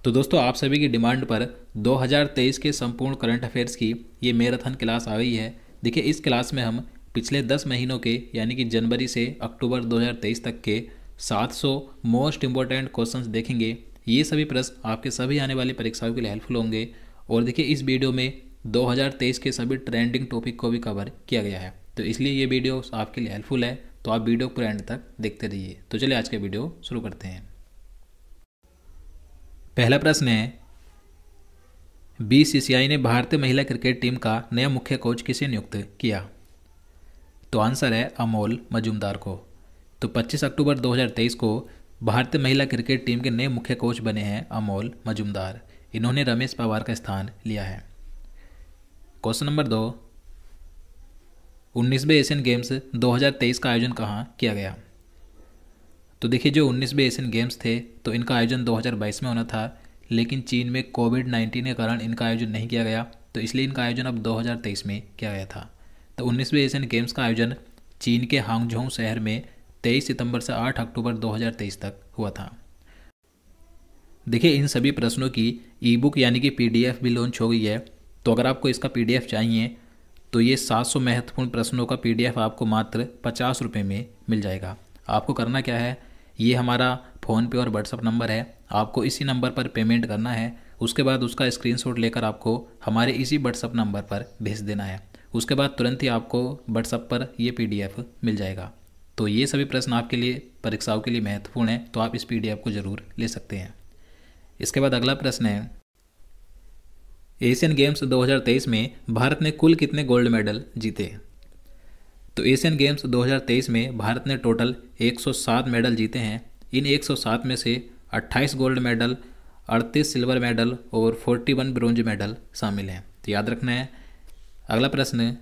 तो दोस्तों आप सभी की डिमांड पर 2023 के संपूर्ण करंट अफेयर्स की ये मैराथन क्लास आ गई है। देखिए इस क्लास में हम पिछले 10 महीनों के यानी कि जनवरी से अक्टूबर 2023 तक के 700 मोस्ट इम्पोर्टेंट क्वेश्चंस देखेंगे। ये सभी प्रश्न आपके सभी आने वाली परीक्षाओं के लिए हेल्पफुल होंगे। और देखिए इस वीडियो में 2023 के सभी ट्रेंडिंग टॉपिक को भी कवर किया गया है, तो इसलिए ये वीडियो आपके लिए हेल्पफुल है। तो आप वीडियो पूरे एंड तक देखते रहिए। तो चलिए आज का वीडियो शुरू करते हैं। पहला प्रश्न है, बीसीसीआई ने भारतीय महिला क्रिकेट टीम का नया मुख्य कोच किसे नियुक्त किया? तो आंसर है अमोल मजूमदार को। तो 25 अक्टूबर 2023 को भारतीय महिला क्रिकेट टीम के नए मुख्य कोच बने हैं अमोल मजूमदार। इन्होंने रमेश पवार का स्थान लिया है। क्वेश्चन नंबर 2, 19वें एशियन गेम्स 2023 का आयोजन कहाँ किया गया? तो देखिए जो 19वें एशियन गेम्स थे तो इनका आयोजन 2022 में होना था, लेकिन चीन में कोविड-19 के कारण इनका आयोजन नहीं किया गया, तो इसलिए इनका आयोजन अब 2023 में किया गया था। तो 19वें एशियन गेम्स का आयोजन चीन के हांगझोउ शहर में 23 सितंबर से 8 अक्टूबर 2023 तक हुआ था। देखिए इन सभी प्रश्नों की ई बुक यानी कि PDF भी लॉन्च हो गई है। तो अगर आपको इसका PDF चाहिए तो ये 700 महत्वपूर्ण प्रश्नों का PDF आपको मात्र 50 रुपये में मिल जाएगा। आपको करना क्या है, ये हमारा फ़ोनपे और व्हाट्सअप नंबर है, आपको इसी नंबर पर पेमेंट करना है। उसके बाद उसका स्क्रीनशॉट लेकर आपको हमारे इसी व्हाट्सअप नंबर पर भेज देना है। उसके बाद तुरंत ही आपको व्हाट्सअप पर ये PDF मिल जाएगा। तो ये सभी प्रश्न आपके लिए परीक्षाओं के लिए महत्वपूर्ण हैं, तो आप इस PDF को ज़रूर ले सकते हैं। इसके बाद अगला प्रश्न है, एशियन गेम्स 2023 में भारत ने कुल कितने गोल्ड मेडल जीते? तो एशियन गेम्स 2023 में भारत ने टोटल 107 मेडल जीते हैं। इन 107 में से 28 गोल्ड मेडल, 38 सिल्वर मेडल और 41 ब्रोंज मेडल शामिल हैं। तो याद रखना है। अगला प्रश्न,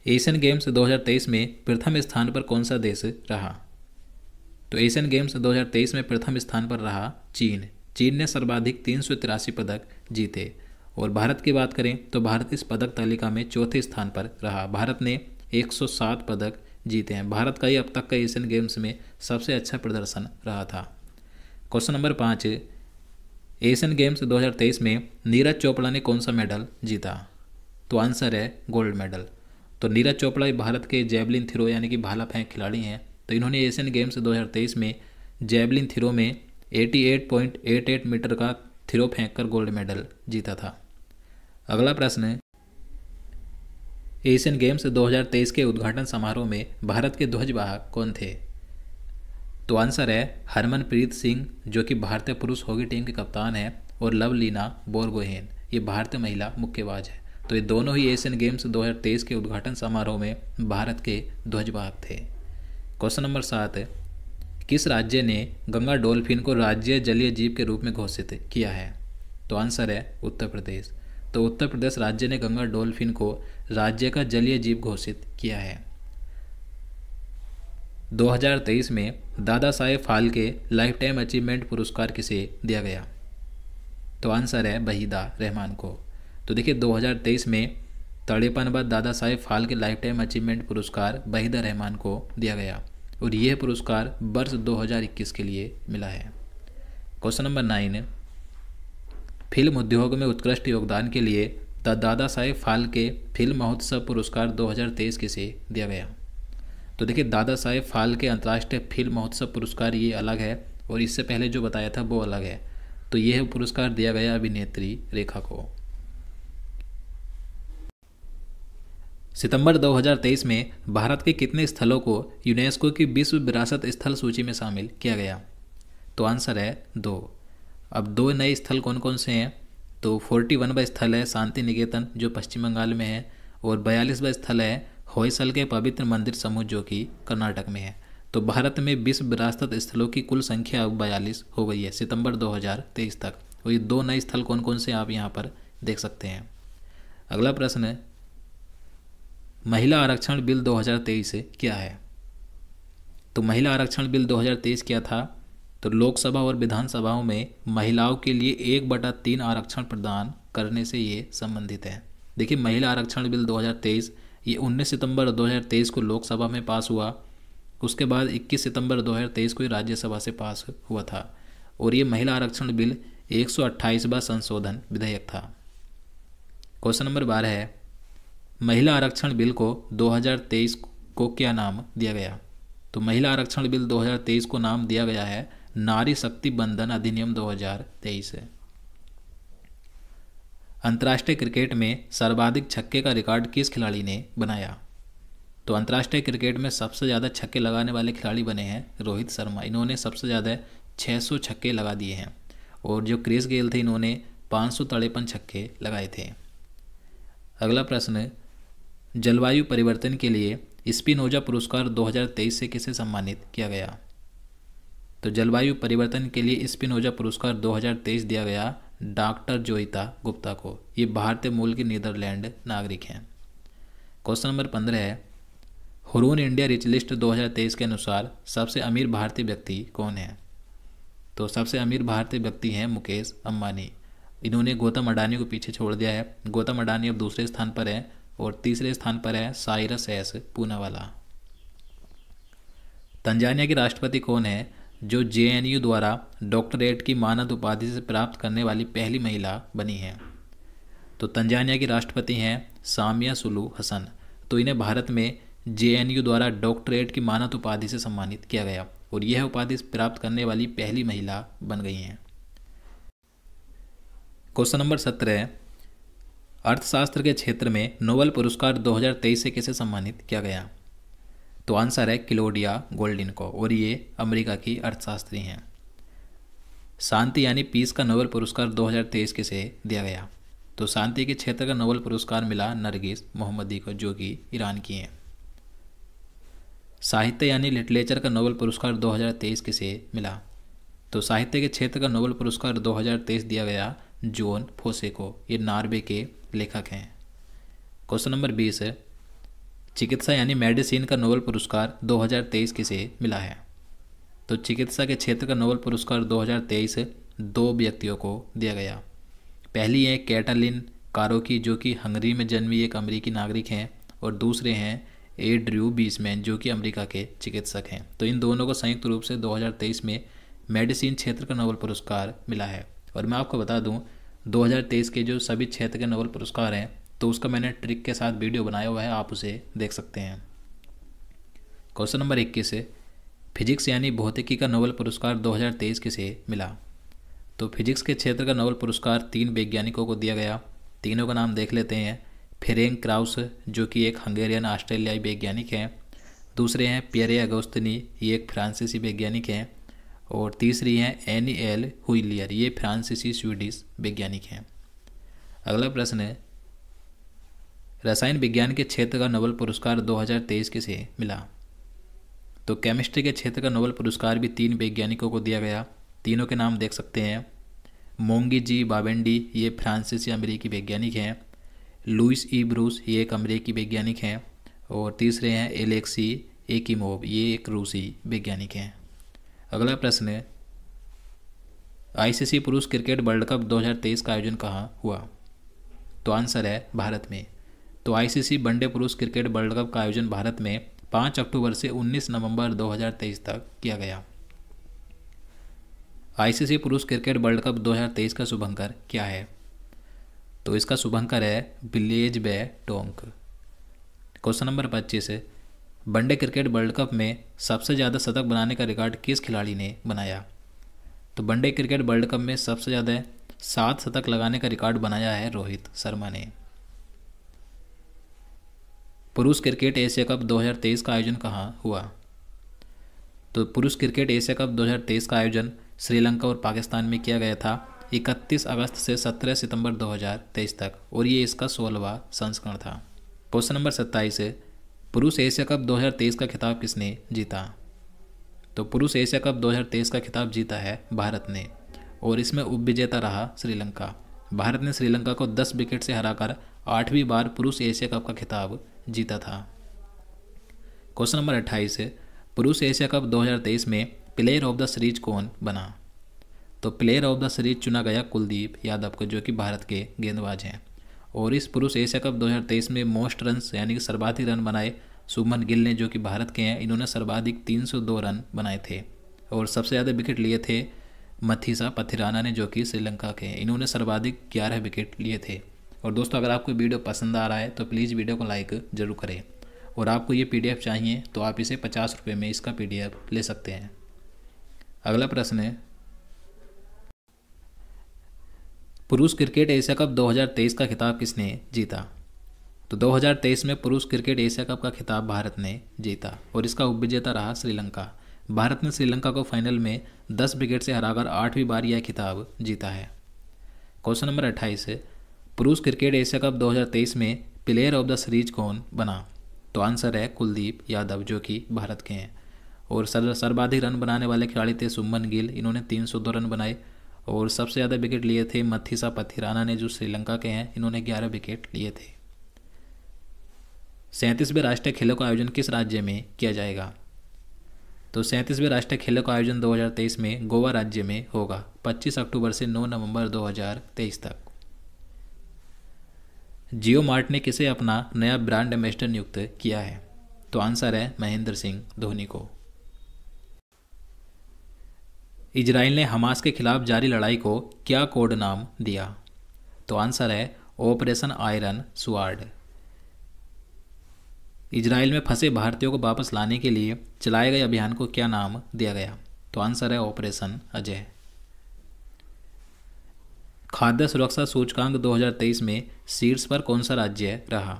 एशियन गेम्स 2023 में प्रथम स्थान पर कौन सा देश रहा? तो एशियन गेम्स 2023 में प्रथम स्थान पर रहा चीन। चीन ने सर्वाधिक 383 पदक जीते। और भारत की बात करें तो भारत इस पदक तालिका में चौथे स्थान पर रहा। भारत ने 107 पदक जीते हैं। भारत का ये अब तक का एशियन गेम्स में सबसे अच्छा प्रदर्शन रहा था। क्वेश्चन नंबर 5, एशियन गेम्स 2023 में नीरज चोपड़ा ने कौन सा मेडल जीता? तो आंसर है गोल्ड मेडल। तो नीरज चोपड़ा भारत के जैवलिन थ्रो यानी कि भाला फेंक खिलाड़ी हैं। तो इन्होंने एशियन गेम्स 2023 में जैवलिन थ्रो में 88.88 मीटर का थ्रो फेंक कर गोल्ड मेडल जीता था। अगला प्रश्न, एशियन गेम्स 2023 के उद्घाटन समारोह में भारत के ध्वजवाहक कौन थे? तो आंसर है हरमनप्रीत सिंह, जो कि भारतीय पुरुष हॉकी टीम के कप्तान हैं, और लवलीना बोरगोहेन, ये भारतीय महिला मुक्केबाज है। तो ये दोनों ही एशियन गेम्स 2023 के उद्घाटन समारोह में भारत के ध्वजवाहक थे। क्वेश्चन नंबर 7, किस राज्य ने गंगा डॉल्फिन को राज्य जलीय जीव के रूप में घोषित किया है? तो आंसर है उत्तर प्रदेश। तो उत्तर प्रदेश राज्य ने गंगा डॉल्फिन को राज्य का जलीय जीव घोषित किया है। 2023 में Dada Saheb Phalke life time achievement पुरस्कार किसे दिया गया? तो आंसर है वहीदा रहमान को। तो देखिए 2023 में तड़ेपन बाद Dada Saheb Phalke life time achievement पुरस्कार वहीदा रहमान को दिया गया, और यह पुरस्कार वर्ष 2021 के लिए मिला है। क्वेश्चन नंबर 9, फिल्म उद्योग में उत्कृष्ट योगदान के लिए दादा साहेब फाल्के फिल्म महोत्सव पुरस्कार 2023 किसे दिया गया? तो देखिए दादा साहेब फाल्के अंतर्राष्ट्रीय फिल्म महोत्सव पुरस्कार ये अलग है, और इससे पहले जो बताया था वो अलग है। तो यह पुरस्कार दिया गया अभिनेत्री रेखा को। सितंबर 2023 में भारत के कितने स्थलों को यूनेस्को की विश्व विरासत स्थल सूची में शामिल किया गया? तो आंसर है 2। अब 2 नए स्थल कौन कौन से हैं? तो 41वां स्थल है शांति निकेतन, जो पश्चिम बंगाल में है, और 42वां स्थल है होयसल के पवित्र मंदिर समूह, जो कि कर्नाटक में है। तो भारत में विश्व विरासत स्थलों की कुल संख्या अब 42 हो गई है सितंबर 2023 तक। और ये 2 नए स्थल कौन कौन से आप यहाँ पर देख सकते हैं। अगला प्रश्न है, महिला आरक्षण बिल 2023 क्या है? तो महिला आरक्षण बिल 2023 क्या था? तो लोकसभा और विधानसभाओं में महिलाओं के लिए 1/3 आरक्षण प्रदान करने से ये संबंधित है। देखिए महिला आरक्षण बिल 2023 ये 19 सितंबर 2023 को लोकसभा में पास हुआ। उसके बाद 21 सितंबर 2023 को राज्यसभा से पास हुआ था। और ये महिला आरक्षण बिल 128वां संशोधन विधेयक था। क्वेश्चन नंबर 12 है, महिला आरक्षण बिल को 2023 को क्या नाम दिया गया? तो महिला आरक्षण बिल 2023 को नाम दिया गया है नारी शक्ति बंधन अधिनियम 2023 है। अंतर्राष्ट्रीय क्रिकेट में सर्वाधिक छक्के का रिकॉर्ड किस खिलाड़ी ने बनाया? तो अंतर्राष्ट्रीय क्रिकेट में सबसे ज़्यादा छक्के लगाने वाले खिलाड़ी बने हैं रोहित शर्मा। इन्होंने सबसे ज़्यादा 600 छक्के लगा दिए हैं। और जो क्रिस गेल थे, इन्होंने 553 छक्के लगाए थे। अगला प्रश्न, जलवायु परिवर्तन के लिए स्पिनोजा पुरस्कार 2023 से किसे सम्मानित किया गया? तो जलवायु परिवर्तन के लिए स्पिनोजा पुरस्कार 2023 दिया गया डॉक्टर जोइता गुप्ता को। ये भारतीय मूल के नीदरलैंड नागरिक हैं। क्वेश्चन नंबर 15 है, हुरून इंडिया रिच लिस्ट 2023 के अनुसार सबसे अमीर भारतीय व्यक्ति कौन है? तो सबसे अमीर भारतीय व्यक्ति हैं मुकेश अंबानी। इन्होंने गौतम अडानी को पीछे छोड़ दिया है। गौतम अडानी अब दूसरे स्थान पर है और तीसरे स्थान पर है साइरस एस पूनावाला। तंजानिया के राष्ट्रपति कौन है जो जेएनयू द्वारा डॉक्टरेट की मानद उपाधि से प्राप्त करने वाली पहली महिला बनी है? तो तंजानिया की राष्ट्रपति हैं सामिया सुलू हसन। तो इन्हें भारत में जेएनयू द्वारा डॉक्टरेट की मानद उपाधि से सम्मानित किया गया और यह उपाधि प्राप्त करने वाली पहली महिला बन गई हैं। क्वेश्चन नंबर 17, अर्थशास्त्र के क्षेत्र में नोबेल पुरस्कार 2023 से किसे सम्मानित किया गया? तो आंसर है क्लौडिया गोल्डिन को और ये अमेरिका की अर्थशास्त्री हैं। शांति यानी पीस का नोबेल पुरस्कार 2023 किसे दिया गया? तो शांति के क्षेत्र का नोबेल पुरस्कार मिला नरगिस मोहम्मदी को, जो कि ईरान की हैं। साहित्य यानी लिटरेचर का नोबेल पुरस्कार 2023 किसे मिला? तो साहित्य के क्षेत्र का नोबेल पुरस्कार 2023 दिया गया जॉन फोसे को। ये नॉर्वे के लेखक हैं। क्वेश्चन नंबर 20 है, चिकित्सा यानी मेडिसिन का नोबेल पुरस्कार 2023 किसे मिला है? तो चिकित्सा के क्षेत्र का नोबेल पुरस्कार 2023 दो व्यक्तियों को दिया गया। पहली है कैटलिन कारोकी, जो कि हंगरी में जन्मी एक अमेरिकी नागरिक हैं, और दूसरे हैं एड्रयू बीसमैन, जो कि अमेरिका के चिकित्सक हैं। तो इन दोनों को संयुक्त रूप से 2023 में मेडिसिन क्षेत्र का नोबेल पुरस्कार मिला है। और मैं आपको बता दूं 2023 के जो सभी क्षेत्र के नोबेल पुरस्कार हैं, तो उसका मैंने ट्रिक के साथ वीडियो बनाया हुआ है, आप उसे देख सकते हैं। क्वेश्चन नंबर 21 है, फिजिक्स यानी भौतिकी का नोबेल पुरस्कार 2023 किसे मिला? तो फिजिक्स के क्षेत्र का नोबेल पुरस्कार 3 वैज्ञानिकों को दिया गया। तीनों का नाम देख लेते हैं। फेरेंक क्राउस, जो कि एक हंगेरियन ऑस्ट्रेलियाई वैज्ञानिक हैं। दूसरे हैं पियरे अगोस्तिनी, ये एक फ्रांसीसी वैज्ञानिक हैं। और तीसरी हैं एनी एल हुइलियर, ये फ्रांसीसी स्वीडिश वैज्ञानिक हैं। अगला प्रश्न है, रसायन विज्ञान के क्षेत्र का नोबेल पुरस्कार 2023 किसे मिला? तो केमिस्ट्री के क्षेत्र का नोबेल पुरस्कार भी 3 वैज्ञानिकों को दिया गया। तीनों के नाम देख सकते हैं। मोंगी जी बावेंडी, ये फ्रांसीसी अमेरिकी वैज्ञानिक हैं। लुइस ई ब्रूस, ये एक अमेरिकी वैज्ञानिक हैं। और तीसरे हैं एलेक्सी एकिमोव, ये एक रूसी वैज्ञानिक हैं। अगला प्रश्न है, आईसीसी पुरुष क्रिकेट वर्ल्ड कप 2023 का आयोजन कहाँ हुआ? तो आंसर है भारत में। तो आईसीसी वनडे पुरुष क्रिकेट वर्ल्ड कप का आयोजन भारत में 5 अक्टूबर से 19 नवंबर 2023 तक किया गया। आईसीसी पुरुष क्रिकेट वर्ल्ड कप 2023 का शुभंकर क्या है? तो इसका शुभंकर है ब्लेज बे टोंक। क्वेश्चन नंबर 25 है, वनडे क्रिकेट वर्ल्ड कप में सबसे ज़्यादा शतक बनाने का रिकॉर्ड किस खिलाड़ी ने बनाया? तो वनडे क्रिकेट वर्ल्ड कप में सबसे ज़्यादा 7 शतक लगाने का रिकॉर्ड बनाया है रोहित शर्मा ने। पुरुष क्रिकेट एशिया कप 2023 का आयोजन कहाँ हुआ? तो पुरुष क्रिकेट एशिया कप 2023 का आयोजन श्रीलंका और पाकिस्तान में किया गया था 31 अगस्त से 17 सितंबर 2023 तक, और ये इसका 16वां संस्करण था। क्वेश्चन नंबर 27 है, पुरुष एशिया कप 2023 का खिताब किसने जीता? तो पुरुष एशिया कप 2023 का खिताब जीता है भारत ने, और इसमें उपविजेता रहा श्रीलंका। भारत ने श्रीलंका को 10 विकेट से हराकर 8वीं बार पुरुष एशिया कप का खिताब जीता था। क्वेश्चन नंबर 28 है, पुरुष एशिया कप 2023 में प्लेयर ऑफ द सीरीज कौन बना? तो प्लेयर ऑफ द सीरीज चुना गया कुलदीप यादव को, जो कि भारत के गेंदबाज हैं। और इस पुरुष एशिया कप 2023 में मोस्ट रन्स यानी कि सर्वाधिक रन बनाए शुभमन गिल ने, जो कि भारत के हैं। इन्होंने सर्वाधिक 302 रन बनाए थे। और सबसे ज़्यादा विकेट लिए थे मथीसा पथिराना ने, जो कि श्रीलंका के हैं। इन्होंने सर्वाधिक 11 विकेट लिए थे। और दोस्तों, अगर आपको वीडियो पसंद आ रहा है तो प्लीज़ वीडियो को लाइक ज़रूर करें। और आपको ये PDF चाहिए तो आप इसे 50 रुपये में इसका PDF ले सकते हैं। अगला प्रश्न है, पुरुष क्रिकेट एशिया कप 2023 का खिताब किसने जीता? तो 2023 में पुरुष क्रिकेट एशिया कप का खिताब भारत ने जीता और इसका उपविजेता रहा श्रीलंका। भारत ने श्रीलंका को फाइनल में 10 विकेट से हराकर 8वीं बार यह खिताब जीता है। क्वेश्चन नंबर 28 है, पुरुष क्रिकेट एशिया कप 2023 में प्लेयर ऑफ द सीरीज कौन बना? तो आंसर है कुलदीप यादव, जो कि भारत के हैं। और सर्वाधिक रन बनाने वाले खिलाड़ी थे शुभमन गिल, इन्होंने 302 रन बनाए। और सबसे ज़्यादा विकेट लिए थे मथीसा पथिराना ने, जो श्रीलंका के हैं, इन्होंने 11 विकेट लिए थे। 37वें राष्ट्रीय खेलों का आयोजन किस राज्य में किया जाएगा? तो 37वें राष्ट्रीय खेलों का आयोजन 2023 में गोवा राज्य में होगा, 25 अक्टूबर से 9 नवंबर 2023 तक। जियो मार्ट ने किसे अपना नया ब्रांड एम्बेसडर नियुक्त किया है? तो आंसर है महेंद्र सिंह धोनी को। इजराइल ने हमास के खिलाफ जारी लड़ाई को क्या कोड नाम दिया? तो आंसर है ऑपरेशन आयरन स्वार्ड। इजराइल में फंसे भारतीयों को वापस लाने के लिए चलाए गए अभियान को क्या नाम दिया गया? तो आंसर है ऑपरेशन अजय। खाद्य सुरक्षा सूचकांक 2023 में शीर्ष पर कौन सा राज्य रहा?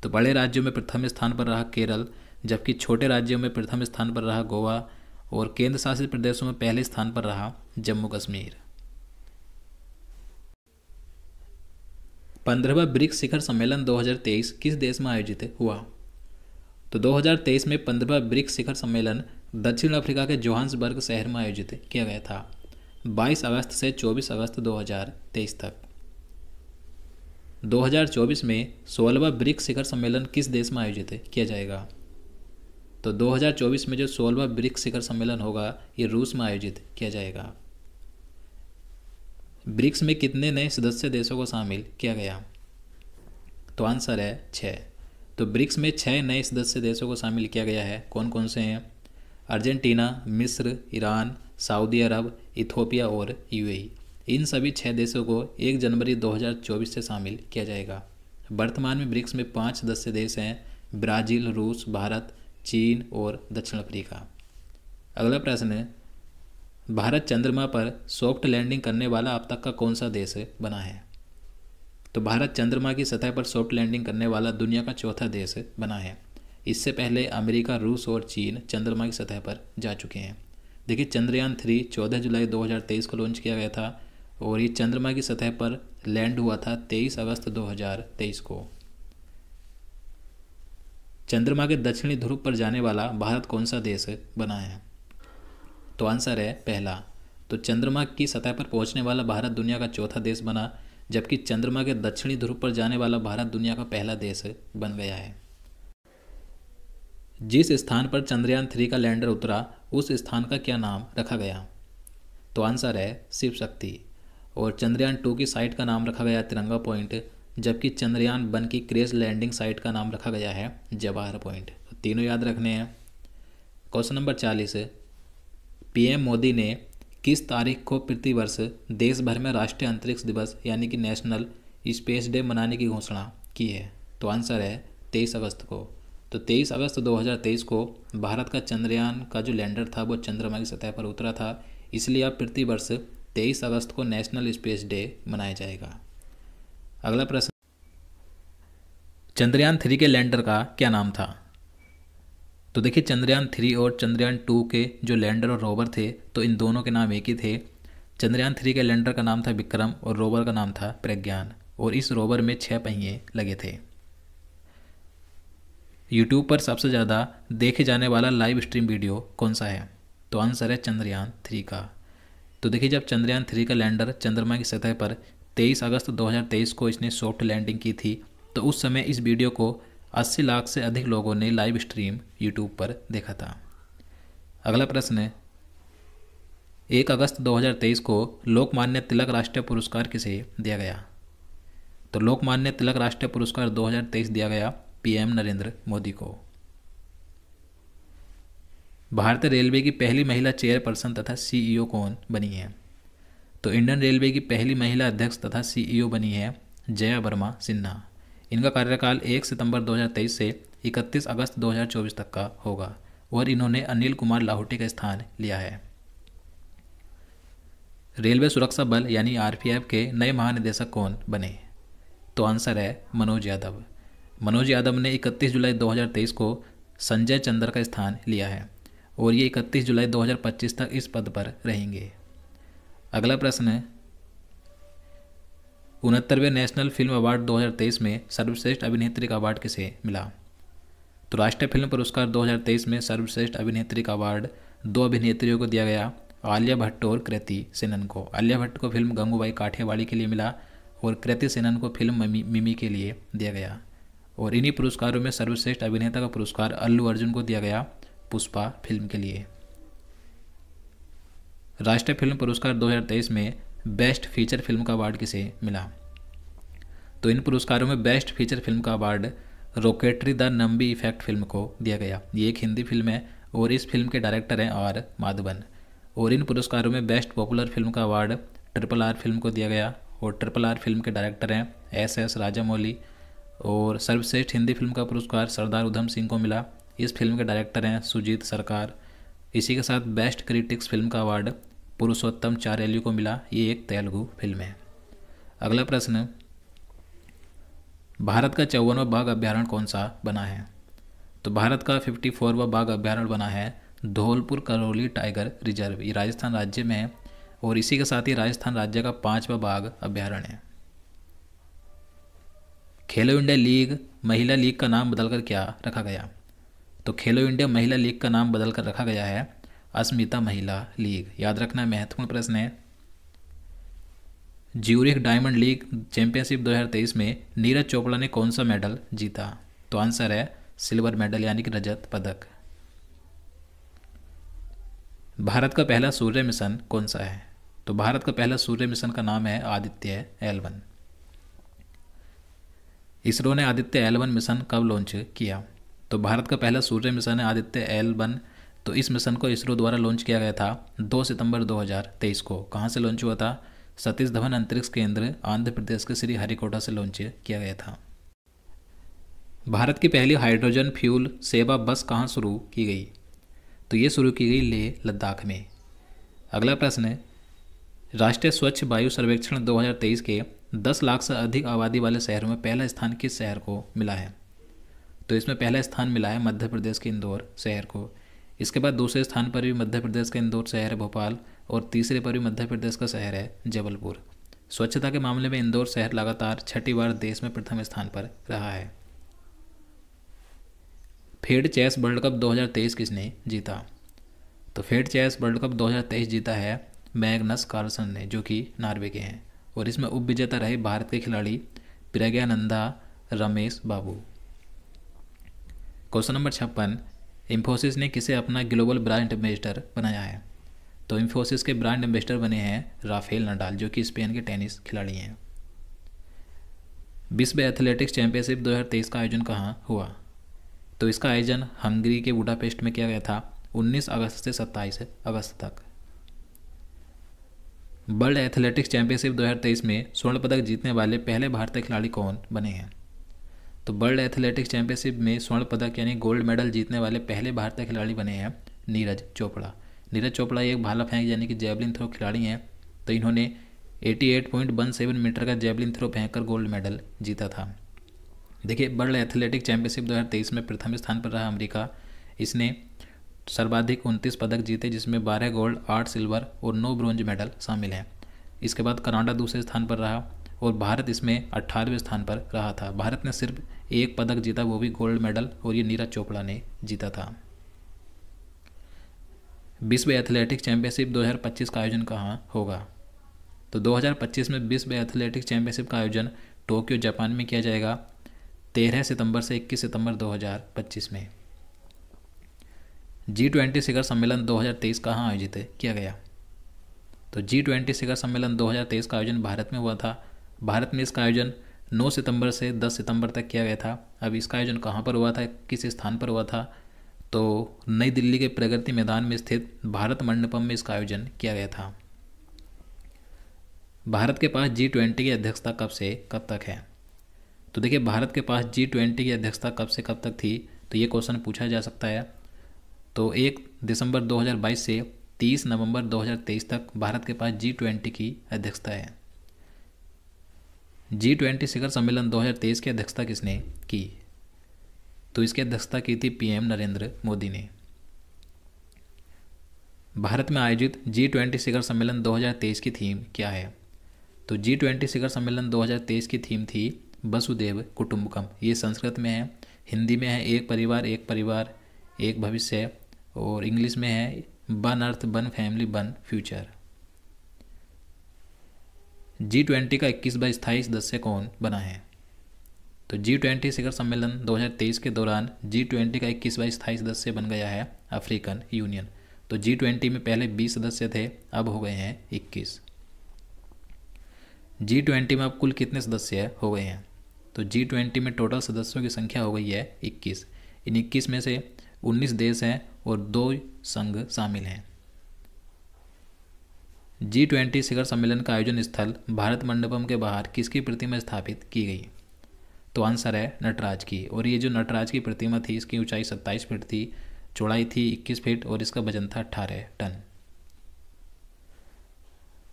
तो बड़े राज्यों में प्रथम स्थान पर रहा केरल, जबकि छोटे राज्यों में प्रथम स्थान पर रहा गोवा और केंद्र शासित प्रदेशों में पहले स्थान पर रहा जम्मू कश्मीर। 15वां ब्रिक्स शिखर सम्मेलन 2023 किस देश में आयोजित हुआ? तो 2023 में 15वां ब्रिक्स शिखर सम्मेलन दक्षिण अफ्रीका के जोहान्सबर्ग शहर में आयोजित किया गया था, 22 अगस्त से 24 अगस्त 2023 तक। 2024 में 16वां ब्रिक्स शिखर सम्मेलन किस देश में आयोजित किया जाएगा? तो 2024 में जो 16वां ब्रिक्स शिखर सम्मेलन होगा, ये रूस में आयोजित किया जाएगा। ब्रिक्स में कितने नए सदस्य देशों को शामिल किया गया? तो आंसर है 6। तो ब्रिक्स में 6 नए सदस्य देशों को शामिल किया गया है। कौन कौन से हैं? अर्जेंटीना, मिस्र, ईरान, सऊदी अरब, इथोपिया और UAE। इन सभी 6 देशों को 1 जनवरी 2024 से शामिल किया जाएगा। वर्तमान में ब्रिक्स में 5 सदस्य देश हैं, ब्राज़ील, रूस, भारत, चीन और दक्षिण अफ्रीका। अगला प्रश्न है, भारत चंद्रमा पर सॉफ्ट लैंडिंग करने वाला अब तक का कौन सा देश बना है? तो भारत चंद्रमा की सतह पर सॉफ्ट लैंडिंग करने वाला दुनिया का चौथा देश बना है। इससे पहले अमेरिका, रूस और चीन चंद्रमा की सतह पर जा चुके हैं। देखिए, चंद्रयान 3 14 जुलाई 2023 को लॉन्च किया गया था और ये चंद्रमा की सतह पर लैंड हुआ था 23 अगस्त 2023 को। चंद्रमा के दक्षिणी ध्रुव पर जाने वाला भारत कौन सा देश बना है? तो आंसर है पहला। तो चंद्रमा की सतह पर पहुंचने वाला भारत दुनिया का चौथा देश बना, जबकि चंद्रमा के दक्षिणी ध्रुव पर जाने वाला भारत दुनिया का पहला देश बन गया है। जिस स्थान पर चंद्रयान 3 का लैंडर उतरा, उस स्थान का क्या नाम रखा गया? तो आंसर है शिव शक्ति। और चंद्रयान 2 की साइट का नाम रखा गया तिरंगा पॉइंट, जबकि चंद्रयान 1 की क्रैश लैंडिंग साइट का नाम रखा गया है जवाहर पॉइंट। तो तीनों याद रखने हैं। क्वेश्चन नंबर 40 है, PM मोदी ने किस तारीख को प्रतिवर्ष देश भर में राष्ट्रीय अंतरिक्ष दिवस यानी कि नेशनल स्पेस डे मनाने की घोषणा की है? तो आंसर है 23 अगस्त को। तो 23 अगस्त 2023 को भारत का चंद्रयान का जो लैंडर था वो चंद्रमा की सतह पर उतरा था, इसलिए अब प्रतिवर्ष 23 अगस्त को नेशनल स्पेस डे मनाया जाएगा। अगला प्रश्न, चंद्रयान 3 के लैंडर का क्या नाम था? तो देखिए, चंद्रयान 3 और चंद्रयान 2 के जो लैंडर और रोवर थे, तो इन दोनों के नाम एक ही थे। चंद्रयान 3 के लैंडर का नाम था विक्रम और रोवर का नाम था प्रज्ञान, और इस रोवर में 6 पहिए लगे थे। यूट्यूब पर सबसे ज़्यादा देखे जाने वाला लाइव स्ट्रीम वीडियो कौन सा है? तो आंसर है चंद्रयान 3 का। तो देखिए, जब चंद्रयान 3 का लैंडर चंद्रमा की सतह पर 23 अगस्त 2023 को इसने सॉफ्ट लैंडिंग की थी, तो उस समय इस वीडियो को 80 लाख से अधिक लोगों ने लाइव स्ट्रीम यूट्यूब पर देखा था। अगला प्रश्न है, 1 अगस्त 2023 को लोकमान्य तिलक राष्ट्रीय पुरस्कार किसे दिया गया? तो लोकमान्य तिलक राष्ट्रीय पुरस्कार 2023 दिया गया PM नरेंद्र मोदी को। भारतीय रेलवे की पहली महिला चेयरपर्सन तथा सीईओ कौन बनी है? तो इंडियन रेलवे की पहली महिला अध्यक्ष तथा सीईओ बनी है जया वर्मा सिन्हा। इनका कार्यकाल 1 सितंबर 2023 से 31 अगस्त 2024 तक का होगा और इन्होंने अनिल कुमार लाहौटी का स्थान लिया है। रेलवे सुरक्षा बल यानी आरपीएफ के नए महानिदेशक कौन बने? तो आंसर है मनोज यादव। मनोज यादव ने 31 जुलाई 2023 को संजय चंद्र का स्थान लिया है और ये 31 जुलाई 2025 तक इस पद पर रहेंगे। अगला प्रश्न है, 69वें नेशनल फिल्म अवार्ड 2023 में सर्वश्रेष्ठ अभिनेत्री का अवार्ड किसे मिला? तो राष्ट्रीय फिल्म पुरस्कार 2023 में सर्वश्रेष्ठ अभिनेत्री का अवार्ड 2 अभिनेत्रियों को दिया गया, आलिया भट्ट और कृति सेनन को। आलिया भट्ट को फिल्म गंगूबाई काठियावाड़ी के लिए मिला और कृति सेनन को फिल्म मिमी के लिए दिया गया। और इन्हीं पुरस्कारों में सर्वश्रेष्ठ अभिनेता का पुरस्कार अल्लू अर्जुन को दिया गया पुष्पा फिल्म के लिए। राष्ट्रीय फिल्म पुरस्कार 2023 में बेस्ट फीचर फिल्म का अवार्ड किसे मिला? तो इन पुरस्कारों में बेस्ट फीचर फिल्म का award rocketry the Nambi effect film को दिया गया। ये एक हिंदी फिल्म है और इस फिल्म के डायरेक्टर हैं आर माधवन। और इन पुरस्कारों में बेस्ट पॉपुलर फिल्म का अवार्ड RRR फिल्म को दिया गया और RRR फिल्म के डायरेक्टर हैं SS राजामौली। और सर्वश्रेष्ठ हिंदी फिल्म का पुरस्कार सरदार उधम सिंह को मिला। इस फिल्म के डायरेक्टर हैं सुजीत सरकार। इसी के साथ बेस्ट क्रिटिक्स फिल्म का अवार्ड पुरुषोत्तम चारेली को मिला। ये एक तेलुगु फिल्म है। अगला प्रश्न, भारत का 54वां बाघ अभ्यारण्य कौन सा बना है? तो भारत का 54वां बाघ अभ्यारण्य बना है धौलपुर करौली टाइगर रिजर्व। ये राजस्थान राज्य में है और इसी के साथ ही राजस्थान राज्य का 5वां बाघ अभ्यारण्य है। खेलो इंडिया लीग महिला लीग का नाम बदलकर क्या रखा गया? तो खेलो इंडिया महिला लीग का नाम बदलकर रखा गया है अस्मिता महिला लीग। याद रखना महत्वपूर्ण प्रश्न है। ज्यूरिख डायमंड लीग चैंपियनशिप 2023 में नीरज चोपड़ा ने कौन सा मेडल जीता? तो आंसर है सिल्वर मेडल यानी कि रजत पदक। भारत का पहला सूर्य मिशन कौन सा है? तो भारत का पहला सूर्य मिशन का नाम है आदित्य L1। इसरो ने आदित्य L1 मिशन कब लॉन्च किया? तो भारत का पहला सूर्य मिशन है आदित्य L1। तो इस मिशन को इसरो द्वारा लॉन्च किया गया था 2 सितंबर 2023 को। कहाँ से लॉन्च हुआ था? सतीश धवन अंतरिक्ष केंद्र आंध्र प्रदेश के श्री हरिकोटा से लॉन्च किया गया था। भारत की पहली हाइड्रोजन फ्यूल सेवा बस कहाँ शुरू की गई? तो ये शुरू की गई लेह लद्दाख में। अगला प्रश्न है, राष्ट्रीय स्वच्छ वायु सर्वेक्षण 2023 के 10 लाख से अधिक आबादी वाले शहरों में पहला स्थान किस शहर को मिला है? तो इसमें पहला स्थान मिला है मध्य प्रदेश के इंदौर शहर को। इसके बाद दूसरे स्थान पर भी मध्य प्रदेश का इंदौर शहर है भोपाल और तीसरे पर भी मध्य प्रदेश का शहर है जबलपुर। स्वच्छता के मामले में इंदौर शहर लगातार 6ठी बार देश में प्रथम स्थान पर रहा है। फेड चेस वर्ल्ड कप 2023 किसने जीता? तो फेड चेस वर्ल्ड कप 2023 जीता है मैग्नस कार्लसन ने, जो कि नॉर्वे के हैं। और इसमें उपविजेता रहे भारत के खिलाड़ी प्रज्ञानंदा रमेश बाबू। क्वेश्चन नंबर 56, इन्फोसिस ने किसे अपना ग्लोबल ब्रांड एम्बेसडर बनाया है? तो इन्फोसिस के ब्रांड एम्बेसडर बने हैं राफेल नडाल, जो कि स्पेन के टेनिस खिलाड़ी हैं। विश्व एथलेटिक्स चैंपियनशिप 2023 का आयोजन कहाँ हुआ? तो इसका आयोजन हंगरी के बुडापेस्ट में किया गया था 19 अगस्त से 27 अगस्त तक। वर्ल्ड एथलेटिक्स चैंपियनशिप 2023 में स्वर्ण पदक जीतने वाले पहले भारतीय खिलाड़ी कौन बने हैं? तो वर्ल्ड एथलेटिक्स चैंपियनशिप में स्वर्ण पदक यानी गोल्ड मेडल जीतने वाले पहले भारतीय खिलाड़ी बने हैं नीरज चोपड़ा। नीरज चोपड़ा एक भाला फेंक यानी कि जैवलिन थ्रो खिलाड़ी हैं। तो इन्होंने 88.17 मीटर का जैवलिन थ्रो फेंककर गोल्ड मेडल जीता था। देखिए, वर्ल्ड एथलेटिक चैंपियनशिप 2023 में प्रथम स्थान पर रहा अमेरिका। इसने सर्वाधिक 29 पदक जीते, जिसमें 12 गोल्ड, 8 सिल्वर और 9 ब्रोंज मेडल शामिल हैं। इसके बाद कनाडा दूसरे स्थान पर रहा और भारत इसमें 18वें स्थान पर रहा था। भारत ने सिर्फ एक पदक जीता, वो भी गोल्ड मेडल, और ये नीरज चोपड़ा ने जीता था। विश्व एथलेटिक्स चैंपियनशिप 2025 का आयोजन कहाँ होगा? तो 2025 में विश्व एथलेटिक्स चैंपियनशिप का आयोजन टोक्यो जापान में किया जाएगा 13 सितंबर से 21 सितंबर 2025 में। G20 शिखर सम्मेलन 2023 कहाँ आयोजित किया गया? तो G20 शिखर सम्मेलन 2023 का आयोजन भारत में हुआ था। भारत में इसका आयोजन 9 सितंबर से 10 सितंबर तक किया गया था। अब इसका आयोजन कहाँ पर हुआ था, किस स्थान पर हुआ था? तो नई दिल्ली के प्रगति मैदान में स्थित भारत मंडपम में इसका आयोजन किया गया था। भारत के पास G20 की अध्यक्षता कब से कब तक है? तो देखिए, भारत के पास G20 की अध्यक्षता कब से कब तक थी, तो ये क्वेश्चन पूछा जा सकता है। तो 1 दिसंबर 2022 से 30 नवंबर 2023 तक भारत के पास G20 की अध्यक्षता है। G20 शिखर सम्मेलन 2023 की अध्यक्षता किसने की? तो इसकी अध्यक्षता की थी PM नरेंद्र मोदी ने। भारत में आयोजित G20 शिखर सम्मेलन 2023 की थीम क्या है? तो G20 शिखर सम्मेलन 2023 की थीम थी वसुधैव कुटुंबकम। ये संस्कृत में है, हिंदी में है एक परिवार एक भविष्य, और इंग्लिश में है one earth one family one future. G20 का 21वां स्थायी सदस्य कौन बना है? तो G20 शिखर सम्मेलन 2023 के दौरान G20 का 21वां स्थायी सदस्य बन गया है अफ्रीकन यूनियन। तो G20 में पहले 20 सदस्य थे, अब हो गए हैं 21। G20 में अब कुल कितने सदस्य हो गए हैं? तो G20 में टोटल सदस्यों की संख्या हो गई है 21। इन 21 में से 19 देश हैं और 2 संघ शामिल हैं। G20 शिखर सम्मेलन का आयोजन स्थल भारत मंडपम के बाहर किसकी प्रतिमा स्थापित की गई? तो आंसर है नटराज की। और ये जो नटराज की प्रतिमा थी, इसकी ऊंचाई 27 फीट थी, चौड़ाई थी 21 फीट और इसका वजन था 18 टन।